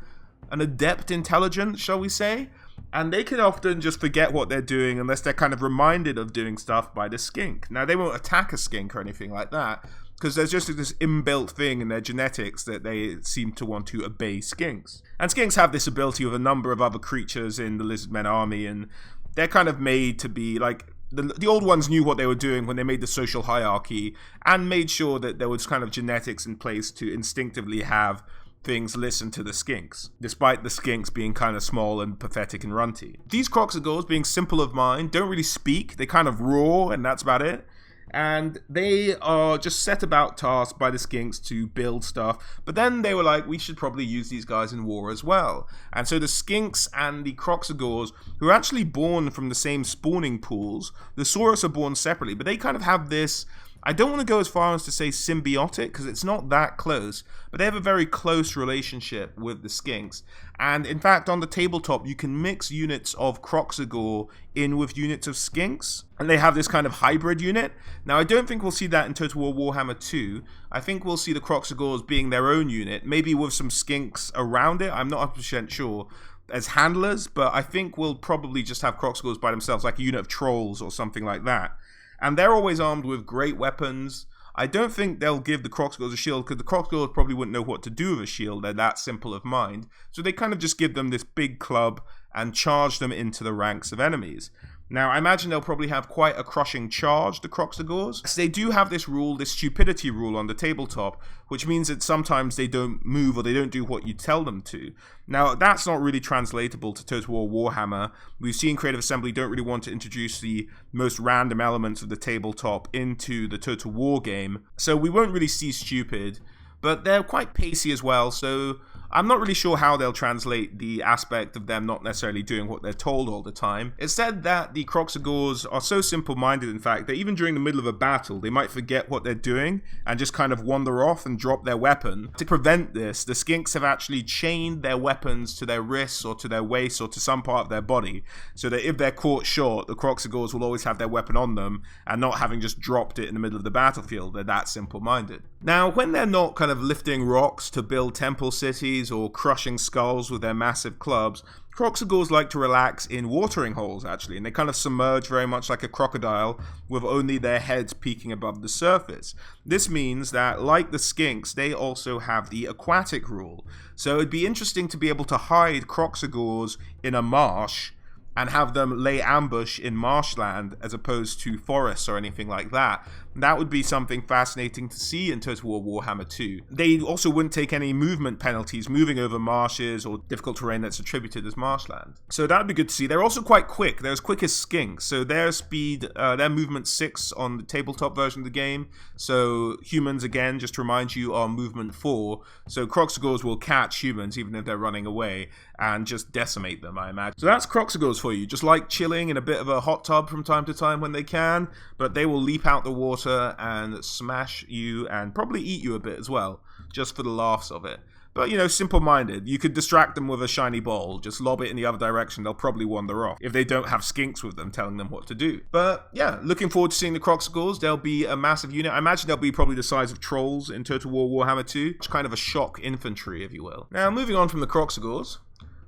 A: adept intelligence, shall we say? And they can often just forget what they're doing unless they're kind of reminded of doing stuff by the skink. Now, they won't attack a skink or anything like that, because there's just this inbuilt thing in their genetics that they seem to want to obey skinks. And skinks have this ability with a number of other creatures in the Lizardmen Army, and they're kind of made to be like... The old ones knew what they were doing when they made the social hierarchy and made sure that there was kind of genetics in place to instinctively have things listen to the skinks, despite the skinks being kind of small and pathetic and runty. These Kroxigors, being simple of mind, don't really speak. They kind of roar, and that's about it. And they are just set about tasks by the skinks to build stuff. But then they were like, we should probably use these guys in war as well. And so the skinks and the Kroxigors, who are actually born from the same spawning pools, the saurus are born separately, but they kind of have this... I don't want to go as far as to say symbiotic, because it's not that close, but they have a very close relationship with the skinks. And in fact, on the tabletop, you can mix units of Kroxigor in with units of skinks, and they have this kind of hybrid unit. Now, I don't think we'll see that in Total War Warhammer 2. I think we'll see the Kroxigors being their own unit, maybe with some skinks around it. I'm not 100% sure, as handlers, but I think we'll probably just have Kroxigors by themselves, like a unit of trolls or something like that. And they're always armed with great weapons. I don't think they'll give the Kroxigors a shield, because the Kroxigors probably wouldn't know what to do with a shield. They're that simple of mind. So they kind of just give them this big club and charge them into the ranks of enemies. Now, I imagine they'll probably have quite a crushing charge, the Kroxigors. So they do have this rule, this stupidity rule on the tabletop, which means that sometimes they don't move or they don't do what you tell them to. Now, that's not really translatable to Total War Warhammer. We've seen Creative Assembly don't really want to introduce the most random elements of the tabletop into the Total War game, so we won't really see stupid, but they're quite pacey as well, so I'm not really sure how they'll translate the aspect of them not necessarily doing what they're told all the time. It's said that the Kroxigors are so simple-minded, in fact, that even during the middle of a battle, they might forget what they're doing and just kind of wander off and drop their weapon. To prevent this, the skinks have actually chained their weapons to their wrists or to their waists or to some part of their body, so that if they're caught short, the Kroxigors will always have their weapon on them and not having just dropped it in the middle of the battlefield. They're that simple-minded. Now, when they're not kind of lifting rocks to build temple cities or crushing skulls with their massive clubs, Kroxigors like to relax in watering holes, actually, and they kind of submerge very much like a crocodile with only their heads peeking above the surface. This means that, like the skinks, they also have the aquatic rule. So it'd be interesting to be able to hide Kroxigors in a marsh and have them lay ambush in marshland as opposed to forests or anything like that. That would be something fascinating to see in Total War Warhammer 2. They also wouldn't take any movement penalties moving over marshes or difficult terrain that's attributed as marshland. So that would be good to see. They're also quite quick. They're as quick as skinks. So their speed, their movement 6 on the tabletop version of the game. So humans, again, just to remind you, are movement 4. So Kroxigors will catch humans even if they're running away and just decimate them, I imagine. So that's Kroxigors for you. Just like chilling in a bit of a hot tub from time to time when they can, but they will leap out the water and smash you and probably eat you a bit as well, just for the laughs of it. But, you know, simple-minded. You could distract them with a shiny ball, just lob it in the other direction, they'll probably wander off, if they don't have skinks with them telling them what to do. But, yeah, looking forward to seeing the Kroxigors. They'll be a massive unit. I imagine they'll be probably the size of trolls in Total War Warhammer 2. It's kind of a shock infantry, if you will. Now, moving on from the Kroxigors,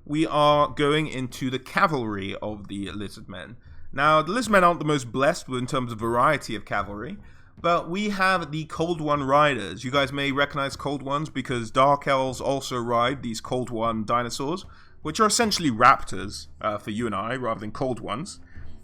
A: we are going into the cavalry of the Lizardmen. Now, the Lizardmen aren't the most blessed in terms of variety of cavalry, but we have the Cold One Riders. You guys may recognize Cold Ones because Dark Elves also ride these Cold One dinosaurs, which are essentially raptors for you and I, rather than Cold Ones.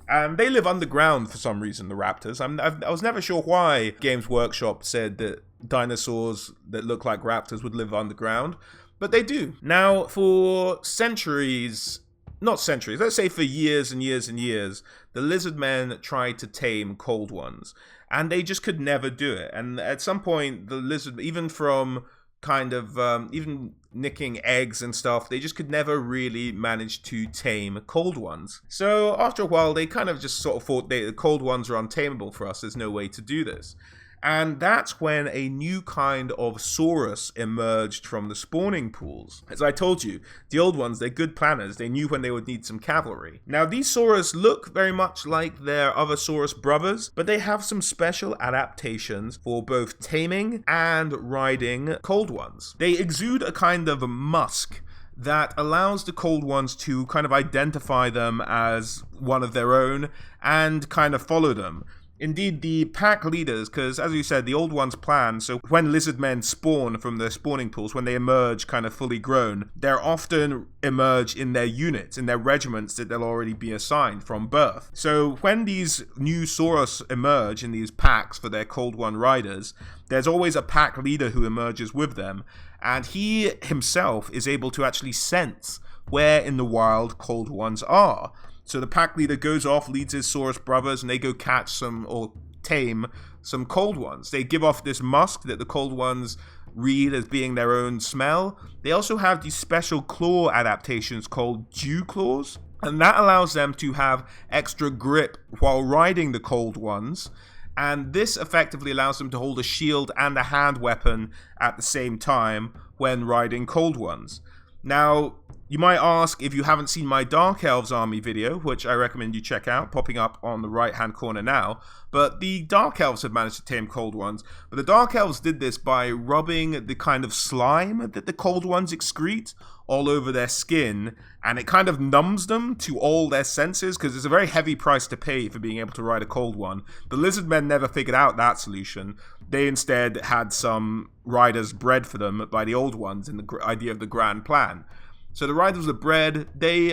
A: And they live underground for some reason, the raptors. I was never sure why Games Workshop said that dinosaurs that look like raptors would live underground, but they do. Now, for centuries... Not centuries, let's say for years and years and years, the Lizardmen tried to tame Cold Ones, and they just could never do it. And at some point, the Lizard, even from kind of, even nicking eggs and stuff, they just could never really manage to tame Cold Ones. So after a while, they kind of just sort of thought the Cold Ones are untamable for us, there's no way to do this. And that's when a new kind of Saurus emerged from the spawning pools. As I told you, the old ones, they're good planners. They knew when they would need some cavalry. Now, these Saurus look very much like their other Saurus brothers, but they have some special adaptations for both taming and riding Cold Ones. They exude a kind of musk that allows the Cold Ones to kind of identify them as one of their own and kind of follow them. Indeed, the pack leaders, because as you said, the old ones plan, so when Lizardmen spawn from their spawning pools, when they emerge kind of fully grown, they're often emerge in their units, in their regiments that they'll already be assigned from birth. So when these new Saurus emerge in these packs for their Cold One riders, there's always a pack leader who emerges with them, and he himself is able to actually sense where in the wild Cold Ones are. So the pack leader goes off, leads his Saurus brothers, and they go catch some or tame some Cold Ones. They give off this musk that the Cold Ones read as being their own smell. They also have these special claw adaptations called Dew Claws, and that allows them to have extra grip while riding the Cold Ones. And this effectively allows them to hold a shield and a hand weapon at the same time when riding Cold Ones. Now, you might ask if you haven't seen my Dark Elves Army video, which I recommend you check out, popping up on the right-hand corner now. But the Dark Elves have managed to tame Cold Ones. But the Dark Elves did this by rubbing the kind of slime that the Cold Ones excrete all over their skin, and it kind of numbs them to all their senses, because it's a very heavy price to pay for being able to ride a Cold One. The Lizardmen never figured out that solution. They instead had some riders bred for them by the old ones in the idea of the grand plan. So the riders are bred, they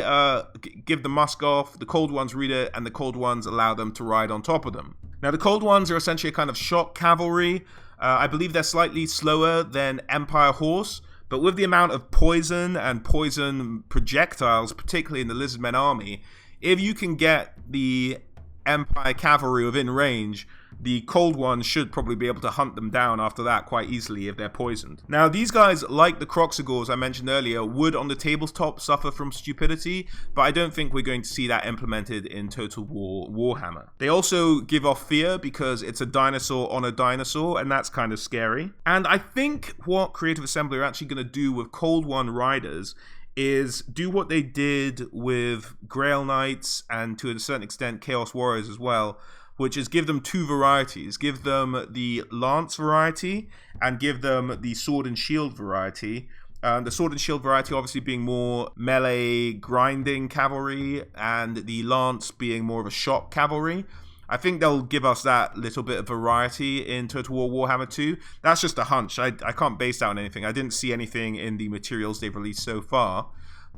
A: give the musk off, the Cold Ones read it, and the Cold Ones allow them to ride on top of them. Now the Cold Ones are essentially a kind of shock cavalry. I believe they're slightly slower than Empire Horse, but with the amount of poison and poison projectiles, particularly in the Lizardmen Army, if you can get the Empire Cavalry within range, the Cold Ones should probably be able to hunt them down after that quite easily if they're poisoned. Now, these guys, like the Kroxigors I mentioned earlier, would on the tabletop suffer from stupidity, but I don't think we're going to see that implemented in Total War Warhammer. They also give off fear because it's a dinosaur on a dinosaur, and that's kind of scary. And I think what Creative Assembly are actually going to do with Cold One Riders is do what they did with Grail Knights and to a certain extent Chaos Warriors as well, which is give them two varieties. Give them the Lance variety and give them the Sword and Shield variety. The Sword and Shield variety obviously being more melee grinding cavalry and the Lance being more of a shock cavalry. I think they'll give us that little bit of variety in Total War Warhammer 2. That's just a hunch. I can't base that on anything. I didn't see anything in the materials they've released so far.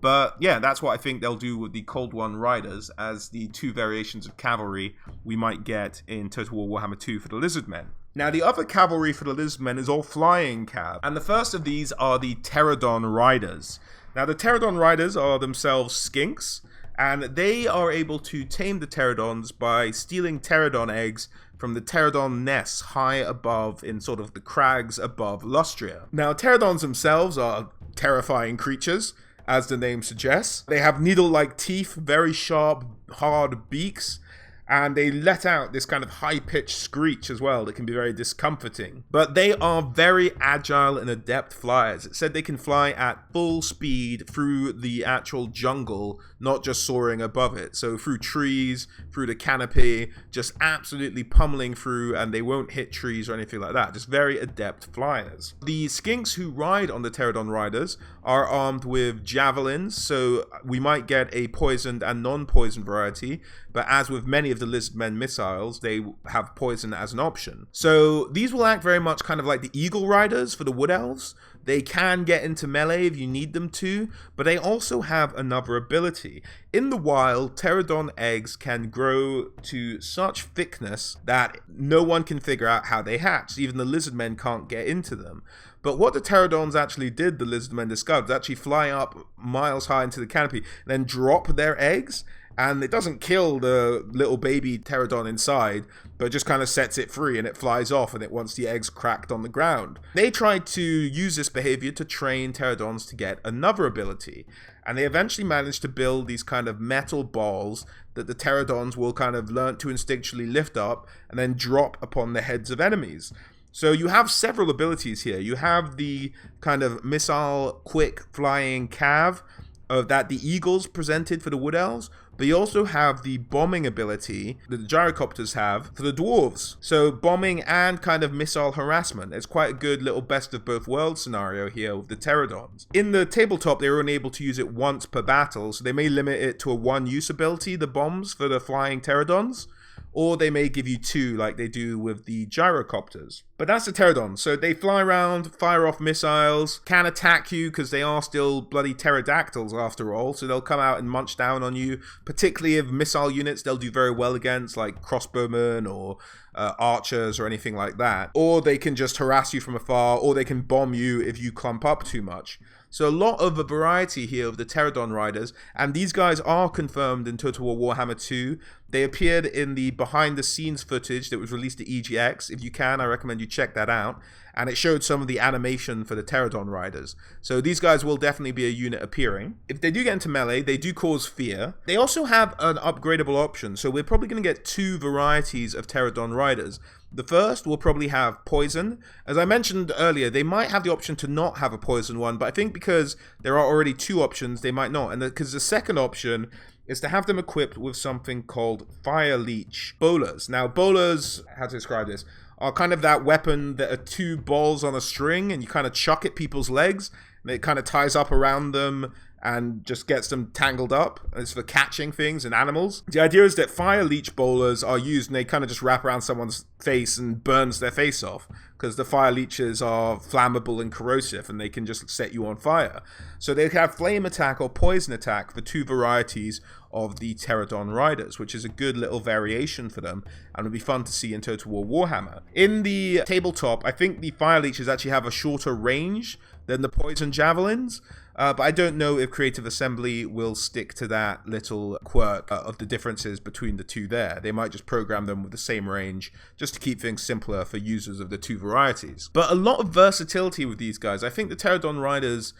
A: But yeah, that's what I think they'll do with the Cold One Riders as the 2 variations of cavalry we might get in Total War Warhammer 2 for the Lizardmen. Now, the other cavalry for the Lizardmen is all flying cav, and the first of these are the Pterodon Riders. Now, the Pterodon Riders are themselves skinks, and they are able to tame the Pterodons by stealing Pterodon eggs from the Pterodon nests high above in sort of the crags above Lustria. Now, Pterodons themselves are terrifying creatures, as the name suggests. They have needle-like teeth, very sharp, hard beaks, and they let out this kind of high-pitched screech as well that can be very discomforting. But they are very agile and adept flyers. It said they can fly at full speed through the actual jungle, not just soaring above it. So through trees, through the canopy, just absolutely pummeling through, and they won't hit trees or anything like that. Just very adept flyers. The skinks who ride on the Pterodon Riders are armed with javelins, so we might get a poisoned and non-poisoned variety, but as with many of the Lizardmen missiles, they have poison as an option. So these will act very much kind of like the Eagle Riders for the Wood Elves. They can get into melee if you need them to, but they also have another ability. In the wild, Pterodon eggs can grow to such thickness that no one can figure out how they hatch. Even the Lizardmen can't get into them. But what the Pterodons actually did, the Lizardmen discovered, is actually fly up miles high into the canopy, then drop their eggs, and it doesn't kill the little baby Pterodon inside, but just kind of sets it free and it flies off and it wants the eggs cracked on the ground. They tried to use this behavior to train Pterodons to get another ability, and they eventually managed to build these kind of metal balls that the Pterodons will kind of learn to instinctually lift up and then drop upon the heads of enemies. So you have several abilities here. You have the kind of missile quick flying cav that the Eagles presented for the Wood Elves, but you also have the bombing ability that the gyrocopters have for the dwarves. So bombing and kind of missile harassment. It's quite a good little best of both worlds scenario here with the Pterodons. In the tabletop, they were only able to use it once per battle, so they may limit it to a one-use ability, the bombs for the flying Pterodons, or they may give you 2 like they do with the gyrocopters. But that's the Pterodons. So they fly around, fire off missiles, can attack you because they are still bloody pterodactyls after all, so they'll come out and munch down on you, particularly if missile units they'll do very well against, like crossbowmen or archers or anything like that. Or they can just harass you from afar, or they can bomb you if you clump up too much. So a lot of a variety here of the Pterodon Riders, and these guys are confirmed in Total War Warhammer 2. They appeared in the behind-the-scenes footage that was released at EGX. If you can, I recommend you check that out. And it showed some of the animation for the Pterodon Riders. So these guys will definitely be a unit appearing. If they do get into melee, they do cause fear. They also have an upgradable option, so we're probably going to get 2 varieties of Pterodon Riders. The first will probably have poison. As I mentioned earlier, they might have the option to not have a poison one, but I think because there are already 2 options, they might not. And because the second option is to have them equipped with something called Fire Leech Bolas. Now, bolas, how to describe this, are kind of that weapon that are 2 balls on a string, and you kind of chuck at people's legs, and it kind of ties up around them and just gets them tangled up. It's for catching things and animals. The idea is that fire leech bowlers are used and they kind of just wrap around someone's face and burns their face off, because the fire leeches are flammable and corrosive and they can just set you on fire. So they have flame attack or poison attack for 2 varieties of the Pterodon Riders, which is a good little variation for them and would be fun to see in Total War Warhammer. In the tabletop, I think the fire leeches actually have a shorter range than the poison javelins, but I don't know if Creative Assembly will stick to that little quirk of the differences between the 2 there. They might just program them with the same range just to keep things simpler for users of the 2 varieties. But a lot of versatility with these guys. I think the Pterodon Riders,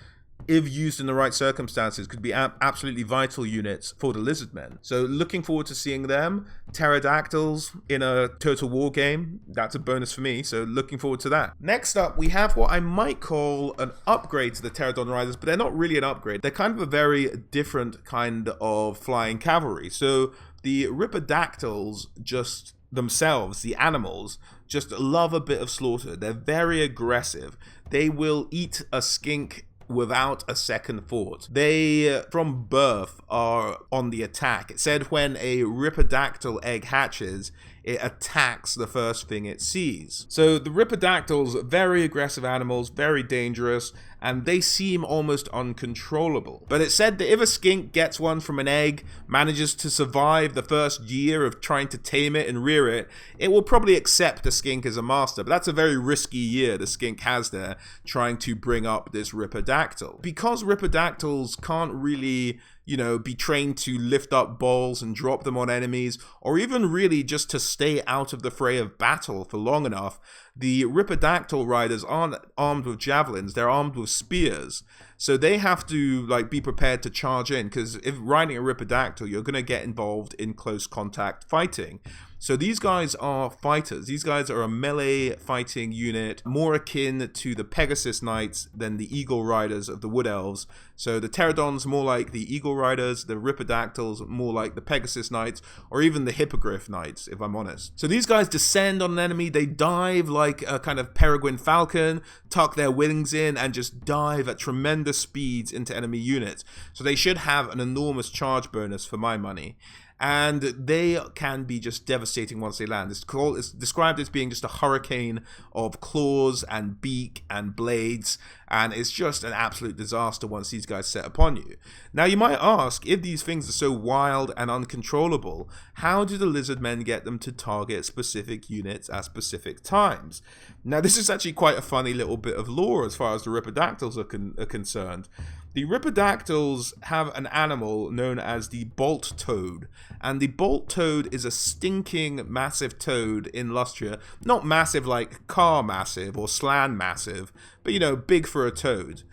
A: if used in the right circumstances, could be absolutely vital units for the Lizardmen. So looking forward to seeing them. Pterodactyls in a Total War game, that's a bonus for me, so looking forward to that. Next up, we have what I might call an upgrade to the Pterodon Riders, but they're not really an upgrade. They're kind of a very different kind of flying cavalry. So the Ripidactyls just themselves, the animals, just love a bit of slaughter. They're very aggressive. They will eat a skink without a second thought. They, from birth, are on the attack. It said when a Ripidactyl egg hatches, it attacks the first thing it sees. So the Ripidactyls, very aggressive animals, very dangerous, and they seem almost uncontrollable. But it's said that if a skink gets one from an egg, manages to survive the first year of trying to tame it and rear it, it will probably accept a skink as a master. But that's a very risky year the skink has there, trying to bring up this Ripidactyl. Because Ripidactyls can't really, you know, be trained to lift up balls and drop them on enemies, or even really just to stay out of the fray of battle for long enough, the Ripidactyl riders aren't armed with javelins, they're armed with spears. So they have to like be prepared to charge in, because if riding a Ripidactyl, you're going to get involved in close contact fighting. So these guys are fighters. These guys are a melee fighting unit, more akin to the Pegasus Knights than the Eagle Riders of the Wood Elves. So the Pterodons more like the Eagle Riders, the Ripidactyls more like the Pegasus Knights, or even the Hippogriff Knights, if I'm honest. So these guys descend on an enemy, they dive like a kind of peregrine falcon, tuck their wings in, and just dive at tremendous speeds into enemy units. So they should have an enormous charge bonus for my money. And they can be just devastating once they land. It's described as being just a hurricane of claws and beak and blades, and it's just an absolute disaster once these guys set upon you. Now you might ask, if these things are so wild and uncontrollable, how do the Lizardmen get them to target specific units at specific times? Now this is actually quite a funny little bit of lore as far as the Ripidactyls are concerned. The Ripidactyls have an animal known as the bolt toad, and the bolt toad is a stinking massive toad in Lustria. Not massive like car massive or slan massive, but you know, big for a toad.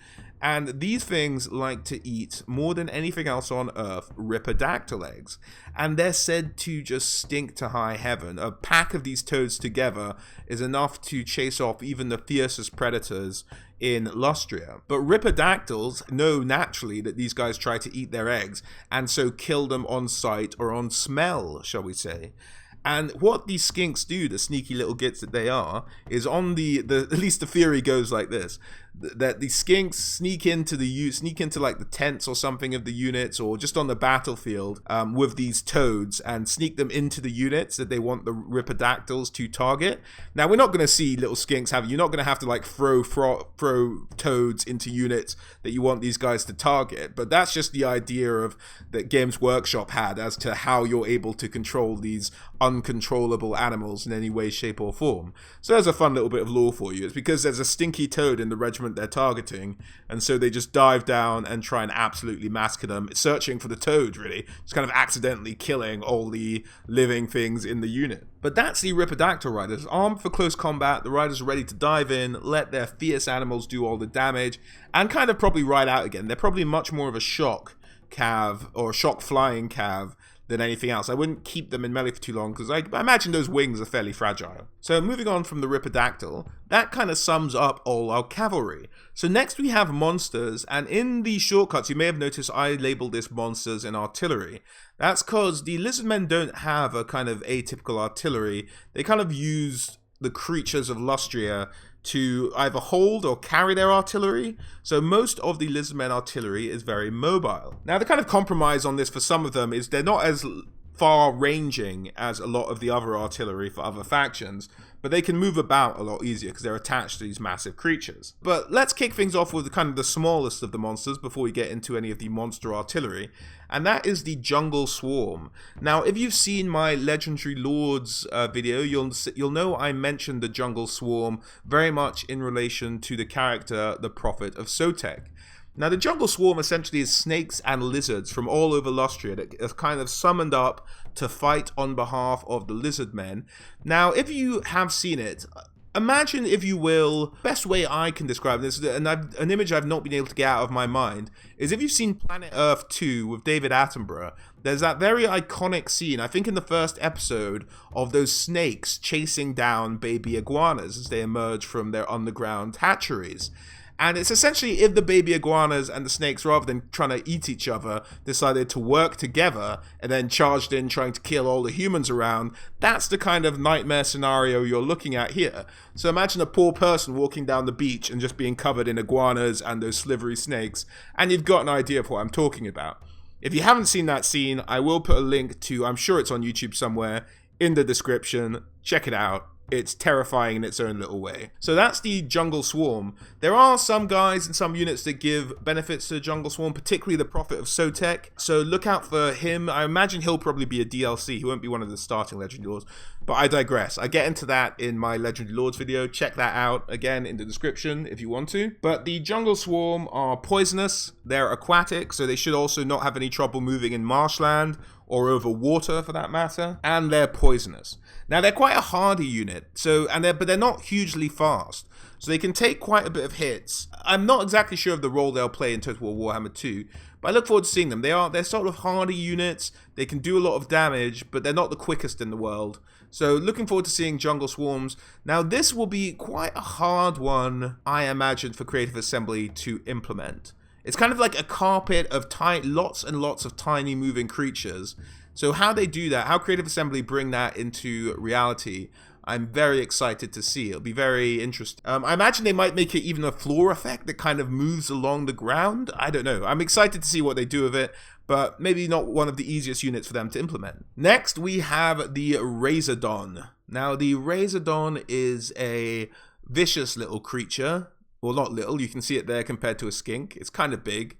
A: And these things like to eat, more than anything else on Earth, Ripidactyl eggs. And they're said to just stink to high heaven. A pack of these toads together is enough to chase off even the fiercest predators in Lustria. But Ripidactyls know naturally that these guys try to eat their eggs, and so kill them on sight or on smell, shall we say. And what these skinks do, the sneaky little gits that they are, is on the at least the theory goes like this, that the skinks sneak into like the tents or something of the units, or just on the battlefield with these toads, and sneak them into the units that they want the Ripidactyls to target. Now we're not going to see little skinks you're not going to have to like throw toads into units that you want these guys to target, but that's just the idea of that Games Workshop had as to how you're able to control these uncontrollable animals in any way, shape or form. So there's a fun little bit of lore for you. It's because there's a stinky toad in the regiment they're targeting, and so they just dive down and try and absolutely massacre them, searching for the toad really, just kind of accidentally killing all the living things in the unit. But that's the Ripidactyl riders, armed for close combat. The riders are ready to dive in, let their fierce animals do all the damage, and kind of probably ride out again. They're probably much more of a shock cav, or shock flying cav, than anything else. I wouldn't keep them in melee for too long, because I imagine those wings are fairly fragile. So moving on from the Ripidactyl, that kind of sums up all our cavalry. So next we have monsters, and in the shortcuts you may have noticed I labeled this monsters and artillery. That's because the Lizardmen don't have a kind of atypical artillery. They kind of use the creatures of Lustria to either hold or carry their artillery. So most of the Lizardmen artillery is very mobile. Now the kind of compromise on this for some of them is they're not as far ranging as a lot of the other artillery for other factions, but they can move about a lot easier because they're attached to these massive creatures. But let's kick things off with kind of the smallest of the monsters before we get into any of the monster artillery, and that is the Jungle Swarm. Now, if you've seen my Legendary Lords video, you'll know I mentioned the Jungle Swarm very much in relation to the character, the Prophet of Sotek. Now, the Jungle Swarm essentially is snakes and lizards from all over Lustria that are kind of summoned up to fight on behalf of the Lizardmen. Now, if you have seen it, imagine, if you will, best way I can describe this, and an image I've not been able to get out of my mind, is if you've seen Planet Earth 2 with David Attenborough, there's that very iconic scene, I think in the first episode, of those snakes chasing down baby iguanas as they emerge from their underground hatcheries. And it's essentially if the baby iguanas and the snakes, rather than trying to eat each other, decided to work together and then charged in trying to kill all the humans around, that's the kind of nightmare scenario you're looking at here. So imagine a poor person walking down the beach and just being covered in iguanas and those slivery snakes, and you've got an idea of what I'm talking about. If you haven't seen that scene, I will put a link to, I'm sure it's on YouTube somewhere, in the description. Check it out. it's terrifying in its own little way. So that's the Jungle Swarm. There are some guys and some units that give benefits to Jungle Swarm, particularly the Prophet of Sotek. So look out for him. I imagine he'll probably be a DLC. He won't be one of the starting Legendary Lords. But I digress. I get into that in my Legendary Lords video. Check that out again in the description if you want to. But the Jungle Swarm are poisonous. They're aquatic, so they should also not have any trouble moving in marshland or over water for that matter. And they're poisonous. Now they're quite a hardy unit, but they're not hugely fast. So they can take quite a bit of hits. I'm not exactly sure of the role they'll play in Total War Warhammer 2, but I look forward to seeing them. They're sort of hardy units. They can do a lot of damage, but they're not the quickest in the world. So looking forward to seeing Jungle Swarms. Now this will be quite a hard one, I imagine, for Creative Assembly to implement. It's kind of like a carpet of lots and lots of tiny moving creatures. So how they do that, how Creative Assembly bring that into reality, I'm very excited to see. It'll be very interesting. I imagine they might make it even a floor effect that kind of moves along the ground. I don't know. I'm excited to see what they do with it, but maybe not one of the easiest units for them to implement. Next, we have the Lizardman. Now, the Lizardman is a vicious little creature. Well, not little. You can see it there compared to a skink. It's kind of big.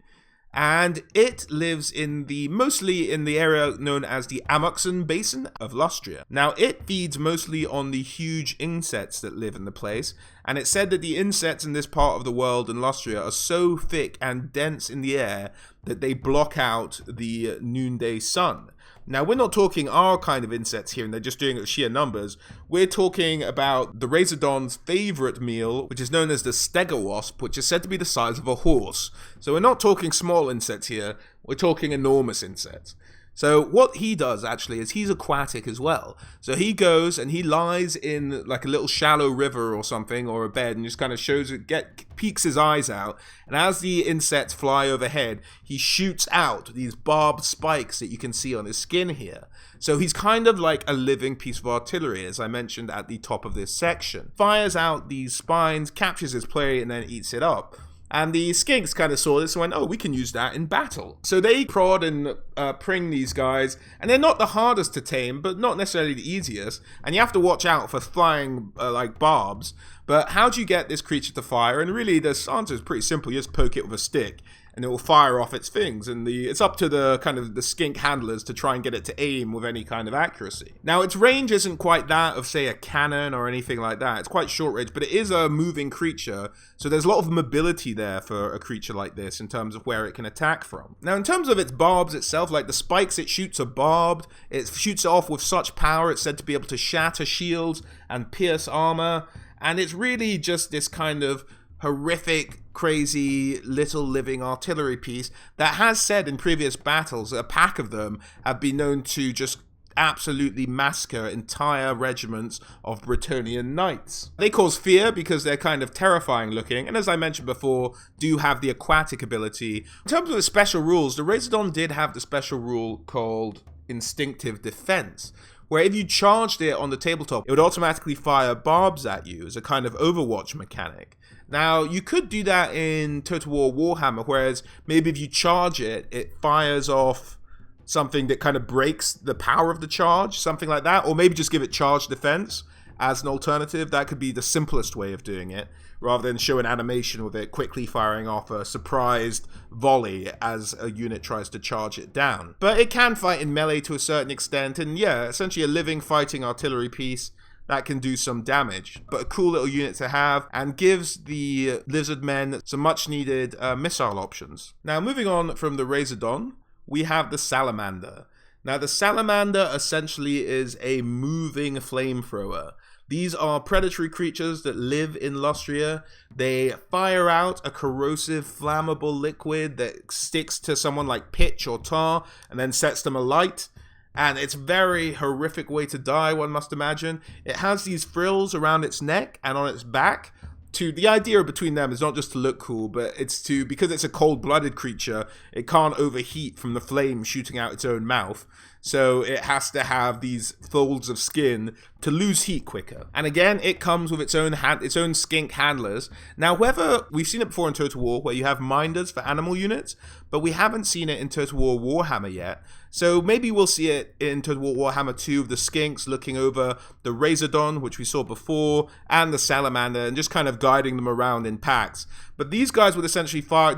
A: And it lives mostly in the area known as the Amuxen Basin of Lustria. Now, it feeds mostly on the huge insects that live in the place, and it's said that the insects in this part of the world in Lustria are so thick and dense in the air that they block out the noonday sun. Now, we're not talking our kind of insects here, and they're just doing it with sheer numbers. We're talking about the Lizardman's favorite meal, which is known as the Stegawasp, which is said to be the size of a horse. So we're not talking small insects here, we're talking enormous insects. So what he does actually is he's aquatic as well. So he goes and he lies in like a little shallow river or something, or a bed, and just kind of peeks his eyes out. And as the insects fly overhead, he shoots out these barbed spikes that you can see on his skin here. So he's kind of like a living piece of artillery, as I mentioned at the top of this section. Fires out these spines, captures his prey, and then eats it up. And the skinks kind of saw this and went, oh, we can use that in battle. So they prod and pring these guys, and they're not the hardest to tame, but not necessarily the easiest. And you have to watch out for flying like barbs. But how do you get this creature to fire? And really, the answer is pretty simple. You just poke it with a stick, and it will fire off its things. And it's up to the skink handlers to try and get it to aim with any kind of accuracy. Now, its range isn't quite that of, say, a cannon or anything like that. It's quite short range, but it is a moving creature. So there's a lot of mobility there for a creature like this in terms of where it can attack from. Now, in terms of its barbs itself, like the spikes it shoots are barbed. It shoots it off with such power, it's said to be able to shatter shields and pierce armor. And it's really just this kind of horrific, crazy little living artillery piece that has said in previous battles a pack of them have been known to just absolutely massacre entire regiments of Bretonnian knights. They cause fear because they're kind of terrifying looking, and as I mentioned before, do have the aquatic ability. In terms of the special rules, the Lizardman did have the special rule called Instinctive Defense, where if you charged it on the tabletop, it would automatically fire barbs at you as a kind of Overwatch mechanic. Now, you could do that in Total War Warhammer, whereas maybe if you charge it, it fires off something that kind of breaks the power of the charge, something like that, or maybe just give it charge defense as an alternative. That could be the simplest way of doing it, rather than show an animation with it quickly firing off a surprised volley as a unit tries to charge it down. But it can fight in melee to a certain extent, and yeah, essentially a living fighting artillery piece that can do some damage. But a cool little unit to have, and gives the Lizardmen some much needed missile options. Now, moving on from the Lizardman, we have the Salamander. Now, the Salamander essentially is a moving flamethrower. These are predatory creatures that live in Lustria. They fire out a corrosive, flammable liquid that sticks to someone like pitch or tar and then sets them alight. And it's a very horrific way to die, one must imagine. It has these frills around its neck and on its back. The idea between them is not just to look cool, but it's because it's a cold-blooded creature, it can't overheat from the flame shooting out its own mouth. So it has to have these folds of skin to lose heat quicker. And again, it comes with its own skink handlers. Now, whether we've seen it before in Total War, where you have minders for animal units, but we haven't seen it in Total War Warhammer yet. So maybe we'll see it in Total War Warhammer 2 of the skinks looking over the Lizardman, which we saw before, and the salamander, and just kind of guiding them around in packs. But these guys would essentially fire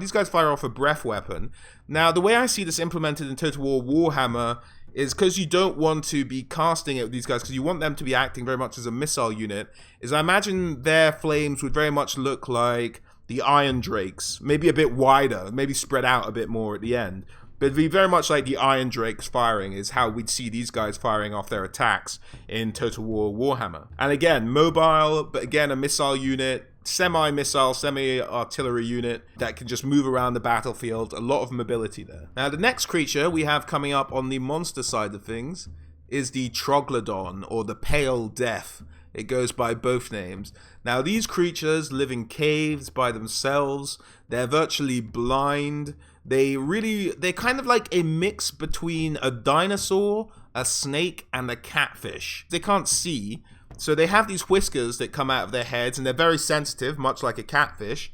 A: off a breath weapon. Now, the way I see this implemented in Total War Warhammer is because you don't want to be casting it with these guys, because you want them to be acting very much as a missile unit, is I imagine their flames would very much look like the Iron Drakes, maybe a bit wider, maybe spread out a bit more at the end. But it'd be very much like the Iron Drakes firing is how we'd see these guys firing off their attacks in Total War Warhammer. And again, mobile, but again, a missile unit, semi-missile, semi-artillery unit that can just move around the battlefield. A lot of mobility there. Now, the next creature we have coming up on the monster side of things is the Troglodon, or the Pale Death. It goes by both names. Now, these creatures live in caves by themselves. They're virtually blind. They're kind of like a mix between a dinosaur, a snake, and a catfish. They can't see, so they have these whiskers that come out of their heads, and they're very sensitive, much like a catfish.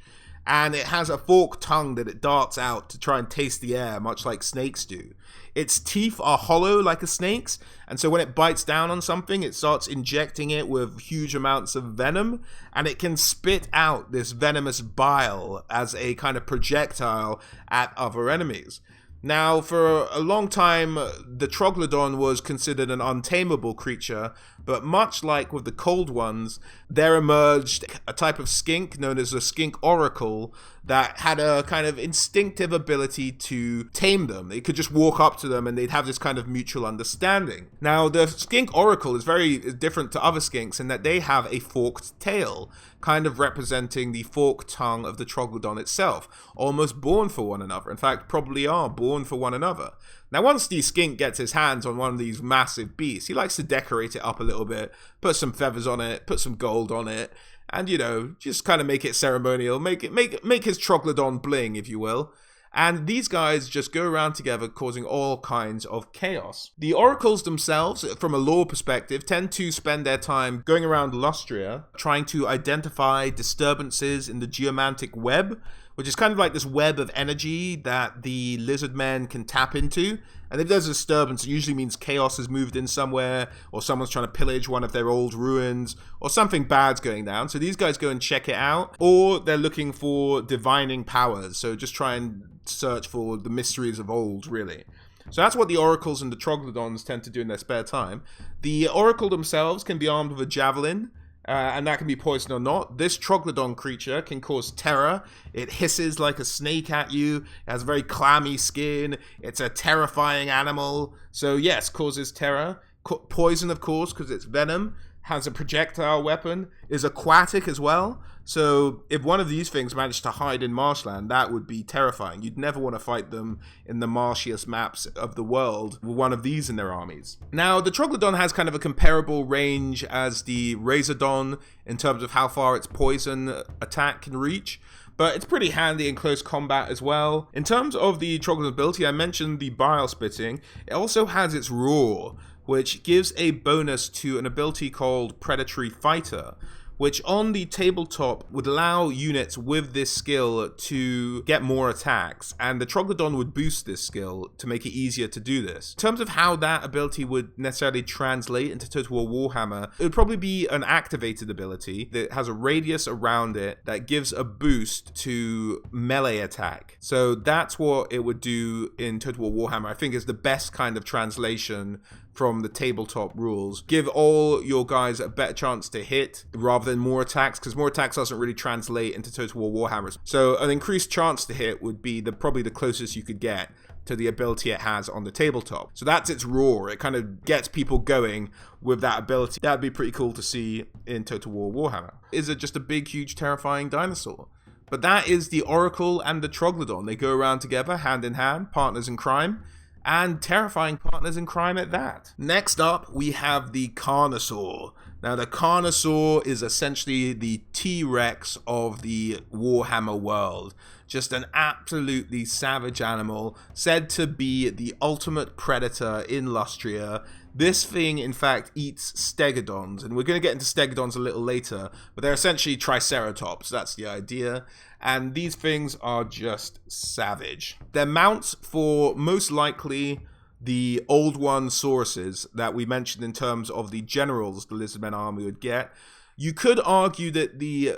A: And it has a forked tongue that it darts out to try and taste the air, much like snakes do. Its teeth are hollow like a snake's, and so when it bites down on something, it starts injecting it with huge amounts of venom, and it can spit out this venomous bile as a kind of projectile at other enemies. Now, for a long time, the Troglodon was considered an untamable creature, but much like with the Cold Ones, there emerged a type of skink known as a skink oracle that had a kind of instinctive ability to tame them. It could just walk up to them and they'd have this kind of mutual understanding. Now, the skink oracle is very different to other skinks in that they have a forked tail, kind of representing the forked tongue of the Troglodon itself, almost born for one another. In fact, probably are born for one another. Now, once the skink gets his hands on one of these massive beasts, he likes to decorate it up a little bit, put some feathers on it, put some gold on it, and, you know, just kind of make it ceremonial, make his Troglodon bling, if you will. And these guys just go around together causing all kinds of chaos. The oracles themselves, from a lore perspective, tend to spend their time going around Lustria, trying to identify disturbances in the geomantic web, which is kind of like this web of energy that the Lizardmen can tap into. And if there's a disturbance, it usually means chaos has moved in somewhere, or someone's trying to pillage one of their old ruins, or something bad's going down. So these guys go and check it out, or they're looking for divining powers. So just try and search for the mysteries of old, really. So that's what the oracles and the Troglodons tend to do in their spare time. The oracle themselves can be armed with a javelin, and that can be poison or not. This Troglodon creature can cause terror. It hisses like a snake at you. It has very clammy skin. It's a terrifying animal. So yes, causes terror. Poison, of course, because it's venom. Has a projectile weapon. Is aquatic as well. So if one of these things managed to hide in marshland, that would be terrifying. You'd never want to fight them in the marshiest maps of the world with one of these in their armies. Now, the Troglodon has kind of a comparable range as the Lizardman in terms of how far its poison attack can reach, but it's pretty handy in close combat as well. In terms of the Troglodon ability, I mentioned the bile spitting. It also has its roar, which gives a bonus to an ability called Predatory Fighter, which on the tabletop would allow units with this skill to get more attacks, and the Troglodon would boost this skill to make it easier to do this. In terms of how that ability would necessarily translate into Total War Warhammer, it would probably be an activated ability that has a radius around it that gives a boost to melee attack. So that's what it would do in Total War Warhammer. I think is the best kind of translation from the tabletop rules. Give all your guys a better chance to hit rather than more attacks, because more attacks doesn't really translate into Total War Warhammer. So an increased chance to hit would be probably the closest you could get to the ability it has on the tabletop. So that's its roar. It kind of gets people going with that ability. That'd be pretty cool to see in Total War Warhammer. Is it just a big, huge, terrifying dinosaur? But that is the Oracle and the Troglodon. They go around together, hand in hand, partners in crime. and terrifying partners in crime at that. Next up, we have the Carnosaur. Now, the Carnosaur is essentially the T-Rex of the Warhammer world. Just an absolutely savage animal, said to be the ultimate predator in Lustria. This thing, in fact, eats stegodons, and we're going to get into stegodons a little later, but they're essentially triceratops, that's the idea, and these things are just savage. They're mounts for, most likely, the Old One sources that we mentioned in terms of the generals the Lizardmen Army would get. You could argue that the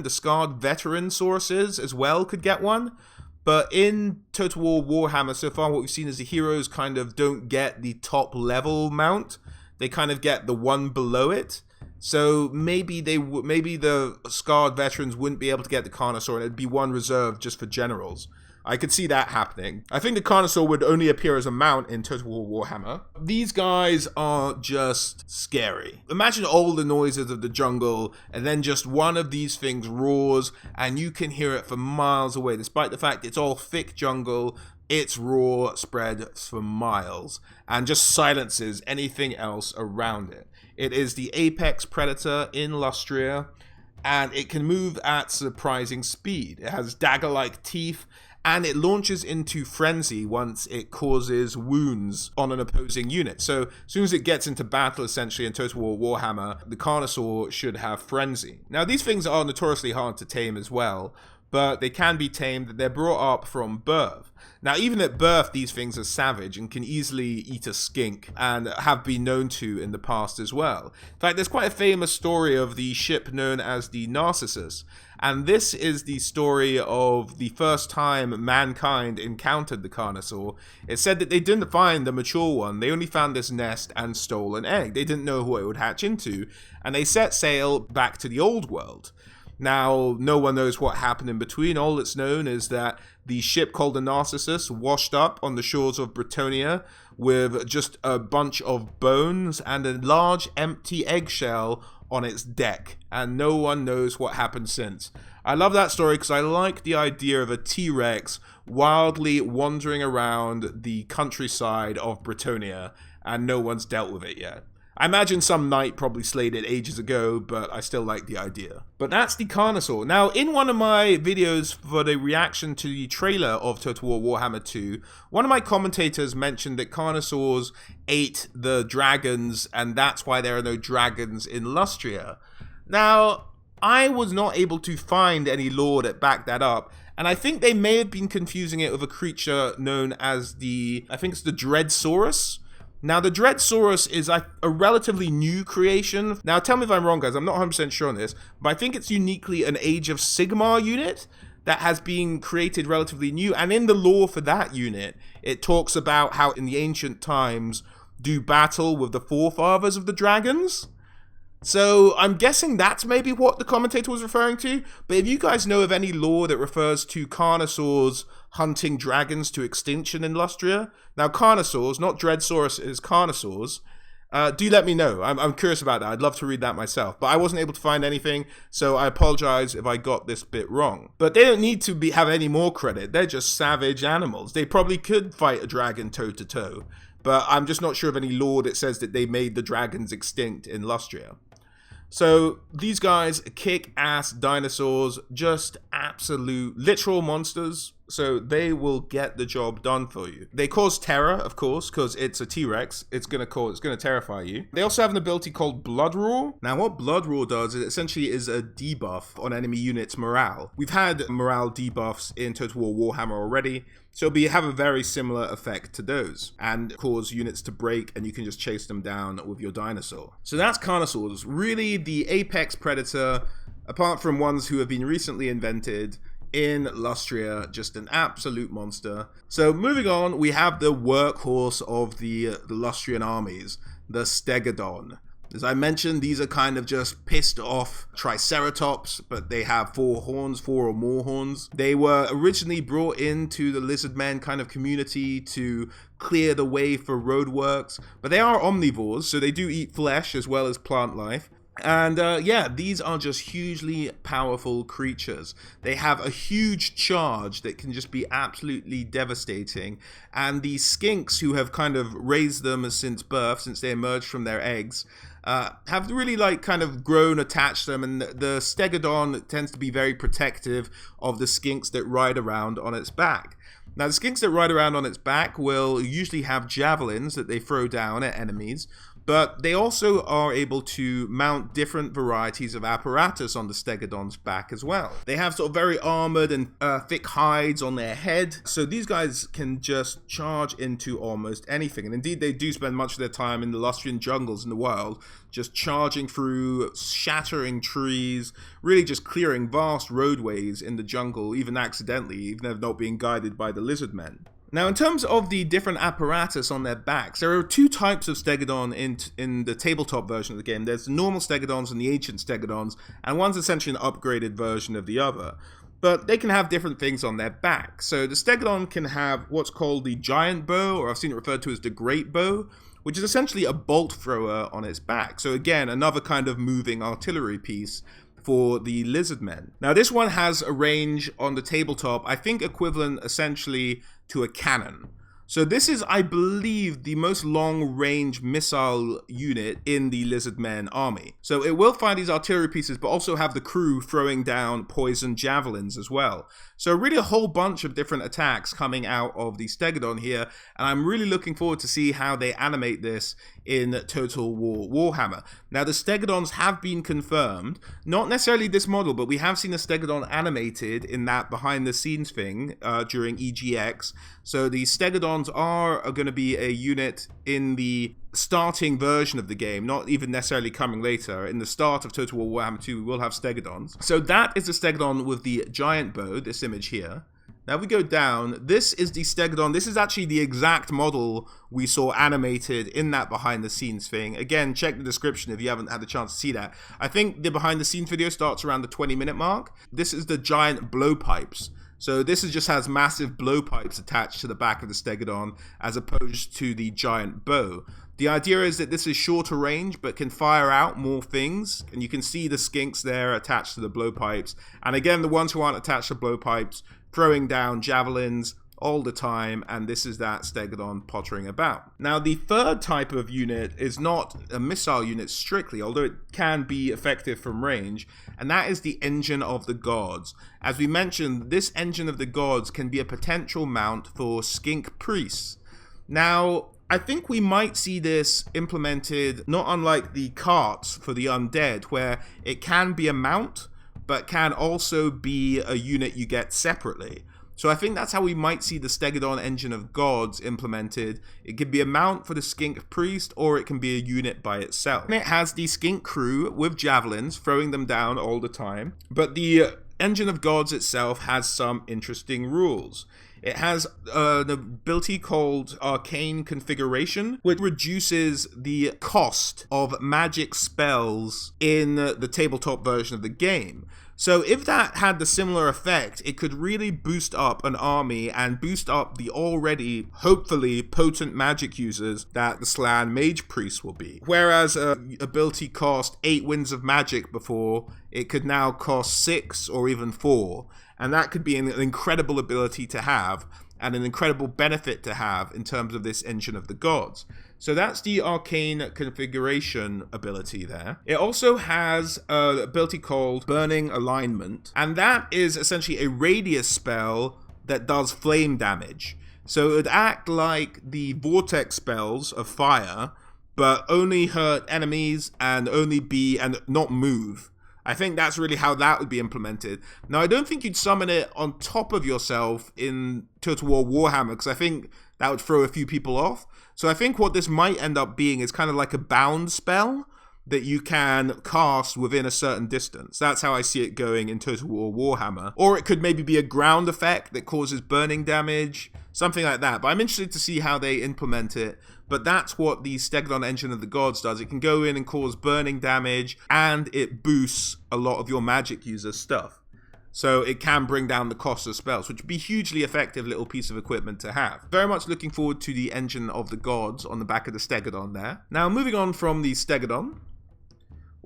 A: scarred veteran sources as well could get one, but in Total War Warhammer, so far what we've seen is the heroes kind of don't get the top level mount. They kind of get the one below it. So maybe the scarred veterans wouldn't be able to get the Carnosaur, and it'd be one reserved just for generals. I could see that happening. I think the Carnosaur would only appear as a mount in Total War Warhammer. These guys are just scary. Imagine all the noises of the jungle, and then just one of these things roars, and you can hear it for miles away. Despite the fact it's all thick jungle, its roar spread for miles, and just silences anything else around it. It is the apex predator in Lustria, and it can move at surprising speed. It has dagger-like teeth, and it launches into frenzy once it causes wounds on an opposing unit. So as soon as it gets into battle, essentially in Total War Warhammer, the Carnosaur should have frenzy. Now, these things are notoriously hard to tame as well, but they can be tamed. They're brought up from birth. Now, even at birth, these things are savage and can easily eat a skink, and have been known to in the past as well. In fact, there's quite a famous story of the ship known as the Narcissus, and this is the story of the first time mankind encountered the Carnosaur. It said that they didn't find the mature one, they only found this nest and stole an egg. They didn't know what it would hatch into, and they set sail back to the old world. Now, no one knows what happened in between. All that's known is that the ship called the Narcissus washed up on the shores of Bretonnia with just a bunch of bones and a large empty eggshell on its deck, and no one knows what happened since. I love that story because I like the idea of a T-Rex wildly wandering around the countryside of Bretonnia, and no one's dealt with it yet. I imagine some knight probably slayed it ages ago, but I still like the idea. But that's the Carnosaur. Now, in one of my videos for the reaction to the trailer of Total War Warhammer 2, one of my commentators mentioned that Carnosaurs ate the dragons, and that's why there are no dragons in Lustria. Now, I was not able to find any lore that backed that up, and I think they may have been confusing it with a creature known as I think it's the Dreadsaurus. Now, the Dreadsaurus is a relatively new creation. Now, tell me if I'm wrong, guys. I'm not 100% sure on this, but I think it's uniquely an Age of Sigmar unit that has been created relatively new. And in the lore for that unit, it talks about how in the ancient times do battle with the forefathers of the dragons. So I'm guessing that's maybe what the commentator was referring to. But if you guys know of any lore that refers to Carnosaurs hunting dragons to extinction in Lustria, now Carnosaurs, not Dreadsaurus, is Carnosaurs, do let me know. I'm curious about that. I'd love to read that myself. But I wasn't able to find anything, so I apologize if I got this bit wrong. But they don't need to have any more credit. They're just savage animals. They probably could fight a dragon toe-to-toe. But I'm just not sure of any lore that says that they made the dragons extinct in Lustria. So these guys kick-ass dinosaurs, just absolute literal monsters, so they will get the job done for you. They cause terror, of course, because it's a T-Rex. It's gonna terrify you. They also have an ability called Blood Roar. Now, what Blood Roar does is essentially is a debuff on enemy units' morale. We've had morale debuffs in Total War Warhammer already, so it'll have a very similar effect to those, and cause units to break, and you can just chase them down with your dinosaur. So that's Carnosaurs, really the apex predator, apart from ones who have been recently invented in Lustria, just an absolute monster. So moving on, we have the workhorse of the Lustrian armies, the Stegodon. As I mentioned, these are kind of just pissed off triceratops, but they have 4 horns, 4 or more horns. They were originally brought into the Lizardmen kind of community to clear the way for roadworks, but they are omnivores, so they do eat flesh as well as plant life. And yeah, these are just hugely powerful creatures. They have a huge charge that can just be absolutely devastating. And the skinks who have kind of raised them since birth, since they emerged from their eggs, have really like kind of grown attached to them. And the stegodon tends to be very protective of the skinks that ride around on its back. Now, the skinks that ride around on its back will usually have javelins that they throw down at enemies, but they also are able to mount different varieties of apparatus on the stegodon's back as well. They have sort of very armored and thick hides on their head, so these guys can just charge into almost anything. And indeed, they do spend much of their time in the Lustrian jungles in the wild, just charging through, shattering trees, really just clearing vast roadways in the jungle, even accidentally, even if not being guided by the Lizardmen. Now, in terms of the different apparatus on their backs, there are two types of stegodon in the tabletop version of the game. There's the normal stegodons and the ancient stegodons, and one's essentially an upgraded version of the other. But they can have different things on their back. So the stegodon can have what's called the giant bow, or I've seen it referred to as the great bow, which is essentially a bolt thrower on its back. So again, another kind of moving artillery piece for the Lizardmen. Now, this one has a range on the tabletop, I think equivalent essentially to a cannon. So this is, I believe, the most long-range missile unit in the Lizardman Army. So it will fire these artillery pieces, but also have the crew throwing down poison javelins as well. So really a whole bunch of different attacks coming out of the stegodon here, and I'm really looking forward to see how they animate this in Total War Warhammer. Now, the stegodons have been confirmed, not necessarily this model, but we have seen a stegodon animated in that behind-the-scenes thing during EGX. So the stegodons are going to be a unit in the starting version of the game, not even necessarily coming later. In the start of Total War Warhammer 2, we will have stegodons. So that is the stegodon with the giant bow, this image here. Now we go down, this is the stegodon. This is actually the exact model we saw animated in that behind the scenes thing. Again, check the description if you haven't had the chance to see that. I think the behind the scenes video starts around the 20-minute mark. This is the giant blowpipes. So this just has massive blowpipes attached to the back of the stegodon as opposed to the giant bow. The idea is that this is shorter range but can fire out more things, and you can see the skinks there attached to the blowpipes. And again, the ones who aren't attached to blowpipes throwing down javelins all the time, and this is that stegodon pottering about. Now, the third type of unit is not a missile unit strictly, although it can be effective from range, and that is the Engine of the Gods. As we mentioned, this Engine of the Gods can be a potential mount for skink priests. Now, I think we might see this implemented not unlike the carts for the undead, where it can be a mount, but can also be a unit you get separately. So I think that's how we might see the Stegodon Engine of Gods implemented. It could be a mount for the skink priest, or it can be a unit by itself. And it has the skink crew with javelins, throwing them down all the time. But the Engine of Gods itself has some interesting rules. It has an ability called Arcane Configuration, which reduces the cost of magic spells in the tabletop version of the game. So if that had the similar effect, it could really boost up an army and boost up the already, hopefully, potent magic users that the Slann Mage Priest will be. Whereas an ability cost 8 Winds of Magic before, it could now cost 6 or even 4. And that could be an incredible ability to have, and an incredible benefit to have in terms of this Engine of the Gods. So that's the Arcane Configuration ability there. It also has an ability called Burning Alignment, and that is essentially a radius spell that does flame damage. So it would act like the Vortex spells of fire, but only hurt enemies and not move. I think that's really how that would be implemented. Now, I don't think you'd summon it on top of yourself in Total War Warhammer, because I think that would throw a few people off. So I think what this might end up being is kind of like a bound spell that you can cast within a certain distance. That's how I see it going in Total War Warhammer. Or it could maybe be a ground effect that causes burning damage, something like that. But I'm interested to see how they implement it. But that's what the Stegodon Engine of the Gods does. It can go in and cause burning damage, and it boosts a lot of your magic user stuff. So it can bring down the cost of spells, which would be a hugely effective little piece of equipment to have. Very much looking forward to the Engine of the Gods on the back of the Stegodon there. Now, moving on from the Stegodon,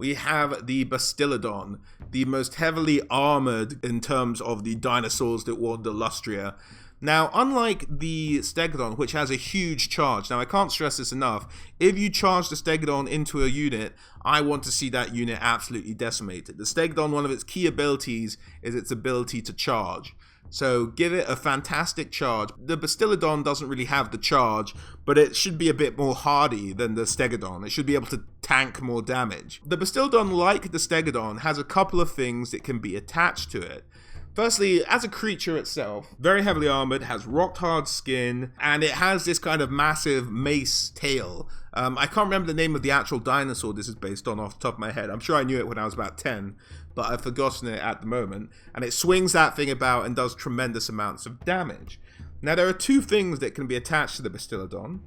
A: we have the Bastillodon, the most heavily armored in terms of the dinosaurs that wander Lustria. Now, unlike the Stegodon, which has a huge charge, now I can't stress this enough, if you charge the Stegodon into a unit, I want to see that unit absolutely decimated. The Stegodon, one of its key abilities is its ability to charge. So give it a fantastic charge. The Bastillodon doesn't really have the charge, but it should be a bit more hardy than the Stegodon. It should be able to tank more damage. The Bastillodon, like the Stegodon, has a couple of things that can be attached to it. Firstly, as a creature itself, very heavily armored, has rock-hard skin, and it has this kind of massive mace tail. I can't remember the name of the actual dinosaur this is based on off the top of my head. I'm sure I knew it when I was about 10, but I've forgotten it at the moment. And it swings that thing about and does tremendous amounts of damage. Now, there are two things that can be attached to the Bastillodon.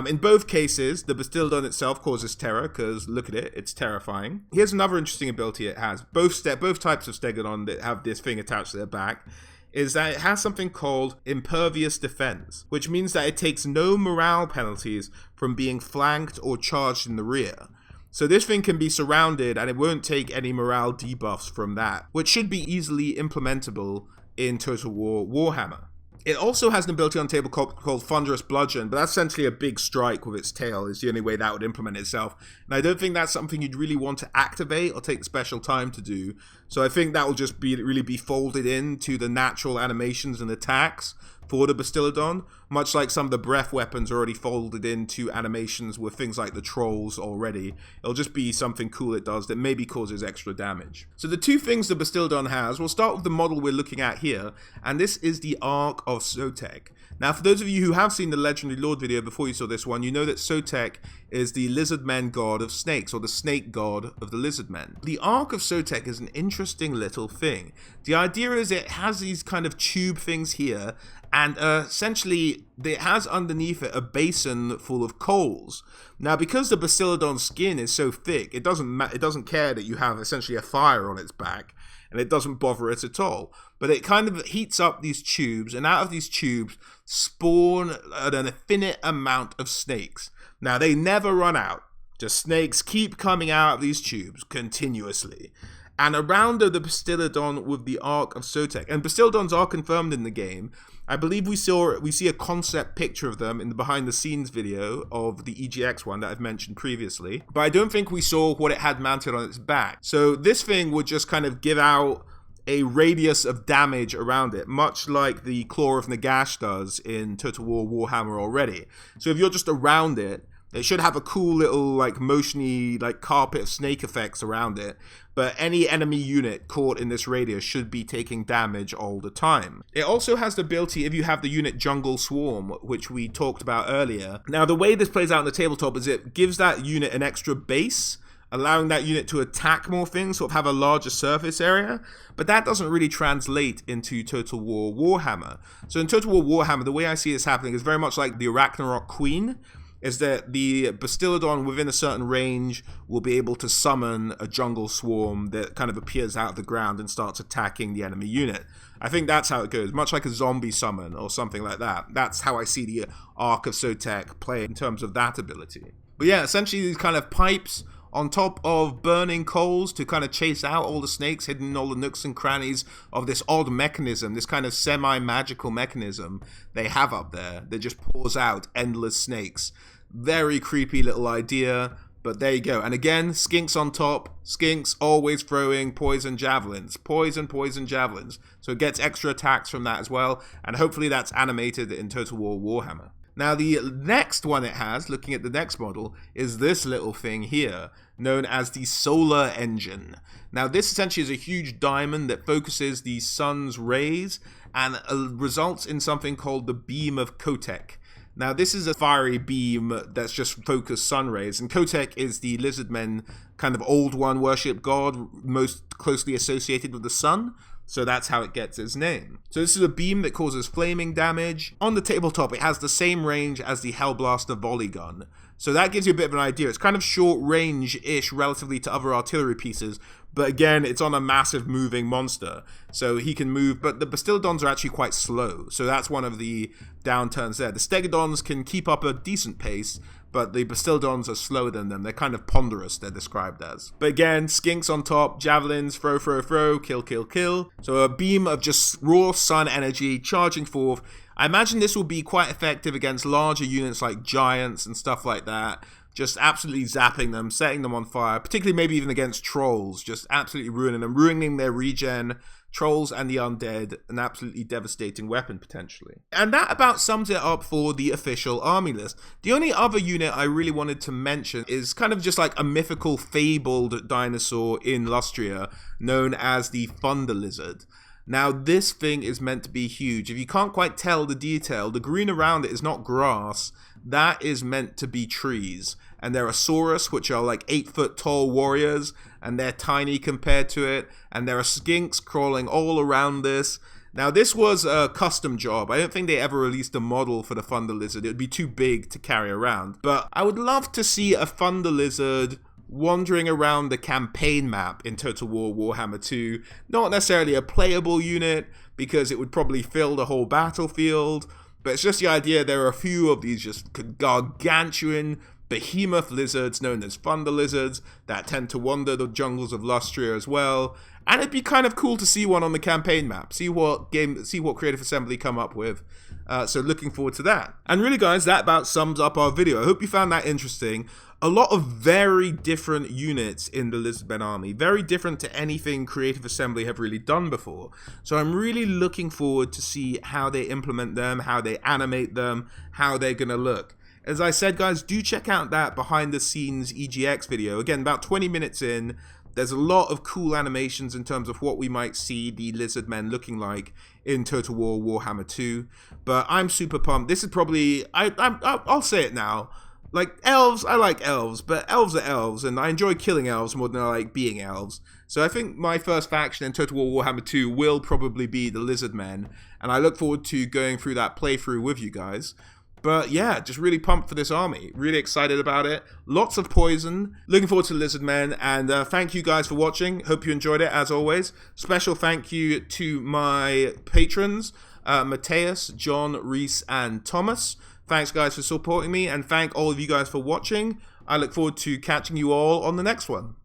A: In both cases, the Bastillodon itself causes terror, because look at it, it's terrifying. Here's another interesting ability it has. Both types of Stegodon that have this thing attached to their back is that it has something called Impervious Defense, which means that it takes no morale penalties from being flanked or charged in the rear. So this thing can be surrounded and it won't take any morale debuffs from that, which should be easily implementable in Total War Warhammer. It also has an ability on table called Thunderous Bludgeon, but that's essentially a big strike with its tail is the only way that would implement itself. And I don't think that's something you'd really want to activate or take special time to do. So I think that will just really be folded into the natural animations and attacks for the Bastillodon, much like some of the breath weapons are already folded into animations with things like the trolls already. It'll just be something cool it does that maybe causes extra damage. So the two things the Bastillodon has, we'll start with the model we're looking at here, and this is the Ark of Sotek. Now, for those of you who have seen the Legendary Lord video before you saw this one, you know that Sotek is the Lizardmen god of snakes, or the snake god of the Lizardmen. The Ark of Sotek is an interesting little thing. The idea is it has these kind of tube things here, and essentially it has underneath it a basin full of coals. Now, because the Bastillodon's skin is so thick, it doesn't care that you have essentially a fire on its back, and it doesn't bother it at all. But it kind of heats up these tubes, and out of these tubes spawn an infinite amount of snakes. Now, they never run out. Just snakes keep coming out of these tubes continuously. And around the Bastillodon with the Ark of Sotek, and Bastillodons are confirmed in the game. I believe we see a concept picture of them in the behind the scenes video of the EGX one that I've mentioned previously, but I don't think we saw what it had mounted on its back. So this thing would just kind of give out a radius of damage around it, much like the Claw of Nagash does in Total War Warhammer already. So if you're just around it, it should have a cool little like motiony like carpet of snake effects around it, but any enemy unit caught in this radius should be taking damage all the time. It also has the ability if you have the unit Jungle Swarm, which we talked about earlier. Now, the way this plays out in the tabletop is it gives that unit an extra base, allowing that unit to attack more things, sort of have a larger surface area, but that doesn't really translate into Total War Warhammer. So in Total War Warhammer, the way I see this happening is very much like the Ragnarok Queen, is that the Bastillodon within a certain range will be able to summon a jungle swarm that kind of appears out of the ground and starts attacking the enemy unit. I think that's how it goes, much like a zombie summon or something like that. That's how I see the Ark of Sotek play in terms of that ability. But yeah, essentially these kind of pipes on top of burning coals to kind of chase out all the snakes hidden in all the nooks and crannies of this odd mechanism, this kind of semi-magical mechanism they have up there that just pours out endless snakes. Very creepy little idea, but there you go. And again, skinks on top. Skinks always throwing poison javelins. Poison javelins. So it gets extra attacks from that as well, and hopefully that's animated in Total War Warhammer. Now, the next one it has, looking at the next model, is this little thing here, known as the Solar Engine. Now, this essentially is a huge diamond that focuses the sun's rays and results in something called the Beam of Kotek. Now, this is a fiery beam that's just focused sun rays, and Kotek is the Lizardmen kind of old one worship god most closely associated with the sun. So that's how it gets its name. So this is a beam that causes flaming damage. On the tabletop, it has the same range as the Hellblaster volley gun. So that gives you a bit of an idea. It's kind of short range-ish relatively to other artillery pieces, but again, it's on a massive moving monster, so he can move, but the Bastiladons are actually quite slow, so that's one of the downturns there. The Stegodons can keep up a decent pace, but the Bastiladons are slower than them. They're kind of ponderous, they're described as. But again, skinks on top, javelins, throw, kill, kill, kill. So a beam of just raw sun energy charging forth. I imagine this will be quite effective against larger units like giants and stuff like that. Just absolutely zapping them, setting them on fire, particularly maybe even against trolls, just absolutely ruining them, ruining their regen. Trolls and the undead, an absolutely devastating weapon potentially. And that about sums it up for the official army list. The only other unit I really wanted to mention is kind of just like a mythical fabled dinosaur in Lustria known as the Thunder Lizard. Now this thing is meant to be huge. If you can't quite tell the detail, the green around it is not grass, that is meant to be trees. And there are Saurus, which are like 8-foot tall warriors, and they're tiny compared to it. And there are skinks crawling all around this. Now, this was a custom job. I don't think they ever released a model for the Thunder Lizard. It would be too big to carry around. But I would love to see a Thunder Lizard wandering around the campaign map in Total War Warhammer 2. Not necessarily a playable unit, because it would probably fill the whole battlefield. But it's just the idea there are a few of these just gargantuan behemoth lizards known as Thunder Lizards that tend to wander the jungles of Lustria as well. And it'd be kind of cool to see one on the campaign map. See what Creative Assembly come up with. So looking forward to that. And really guys, that about sums up our video. I hope you found that interesting. A lot of very different units in the Lizardmen army. Very different to anything Creative Assembly have really done before. So I'm really looking forward to see how they implement them, how they animate them, how they're going to look. As I said, guys, do check out that behind the scenes EGX video. Again, about 20 minutes in, there's a lot of cool animations in terms of what we might see the Lizardmen looking like in Total War Warhammer 2. But I'm super pumped. This is probably, I'll say it now. Like, elves, I like elves, but elves are elves, and I enjoy killing elves more than I like being elves. So I think my first faction in Total War Warhammer 2 will probably be the Lizardmen, and I look forward to going through that playthrough with you guys. But yeah, just really pumped for this army. Really excited about it. Lots of poison. Looking forward to Lizardmen. And thank you guys for watching. Hope you enjoyed it as always. Special thank you to my patrons, Mateus, John, Reese, and Thomas. Thanks guys for supporting me. And thank all of you guys for watching. I look forward to catching you all on the next one.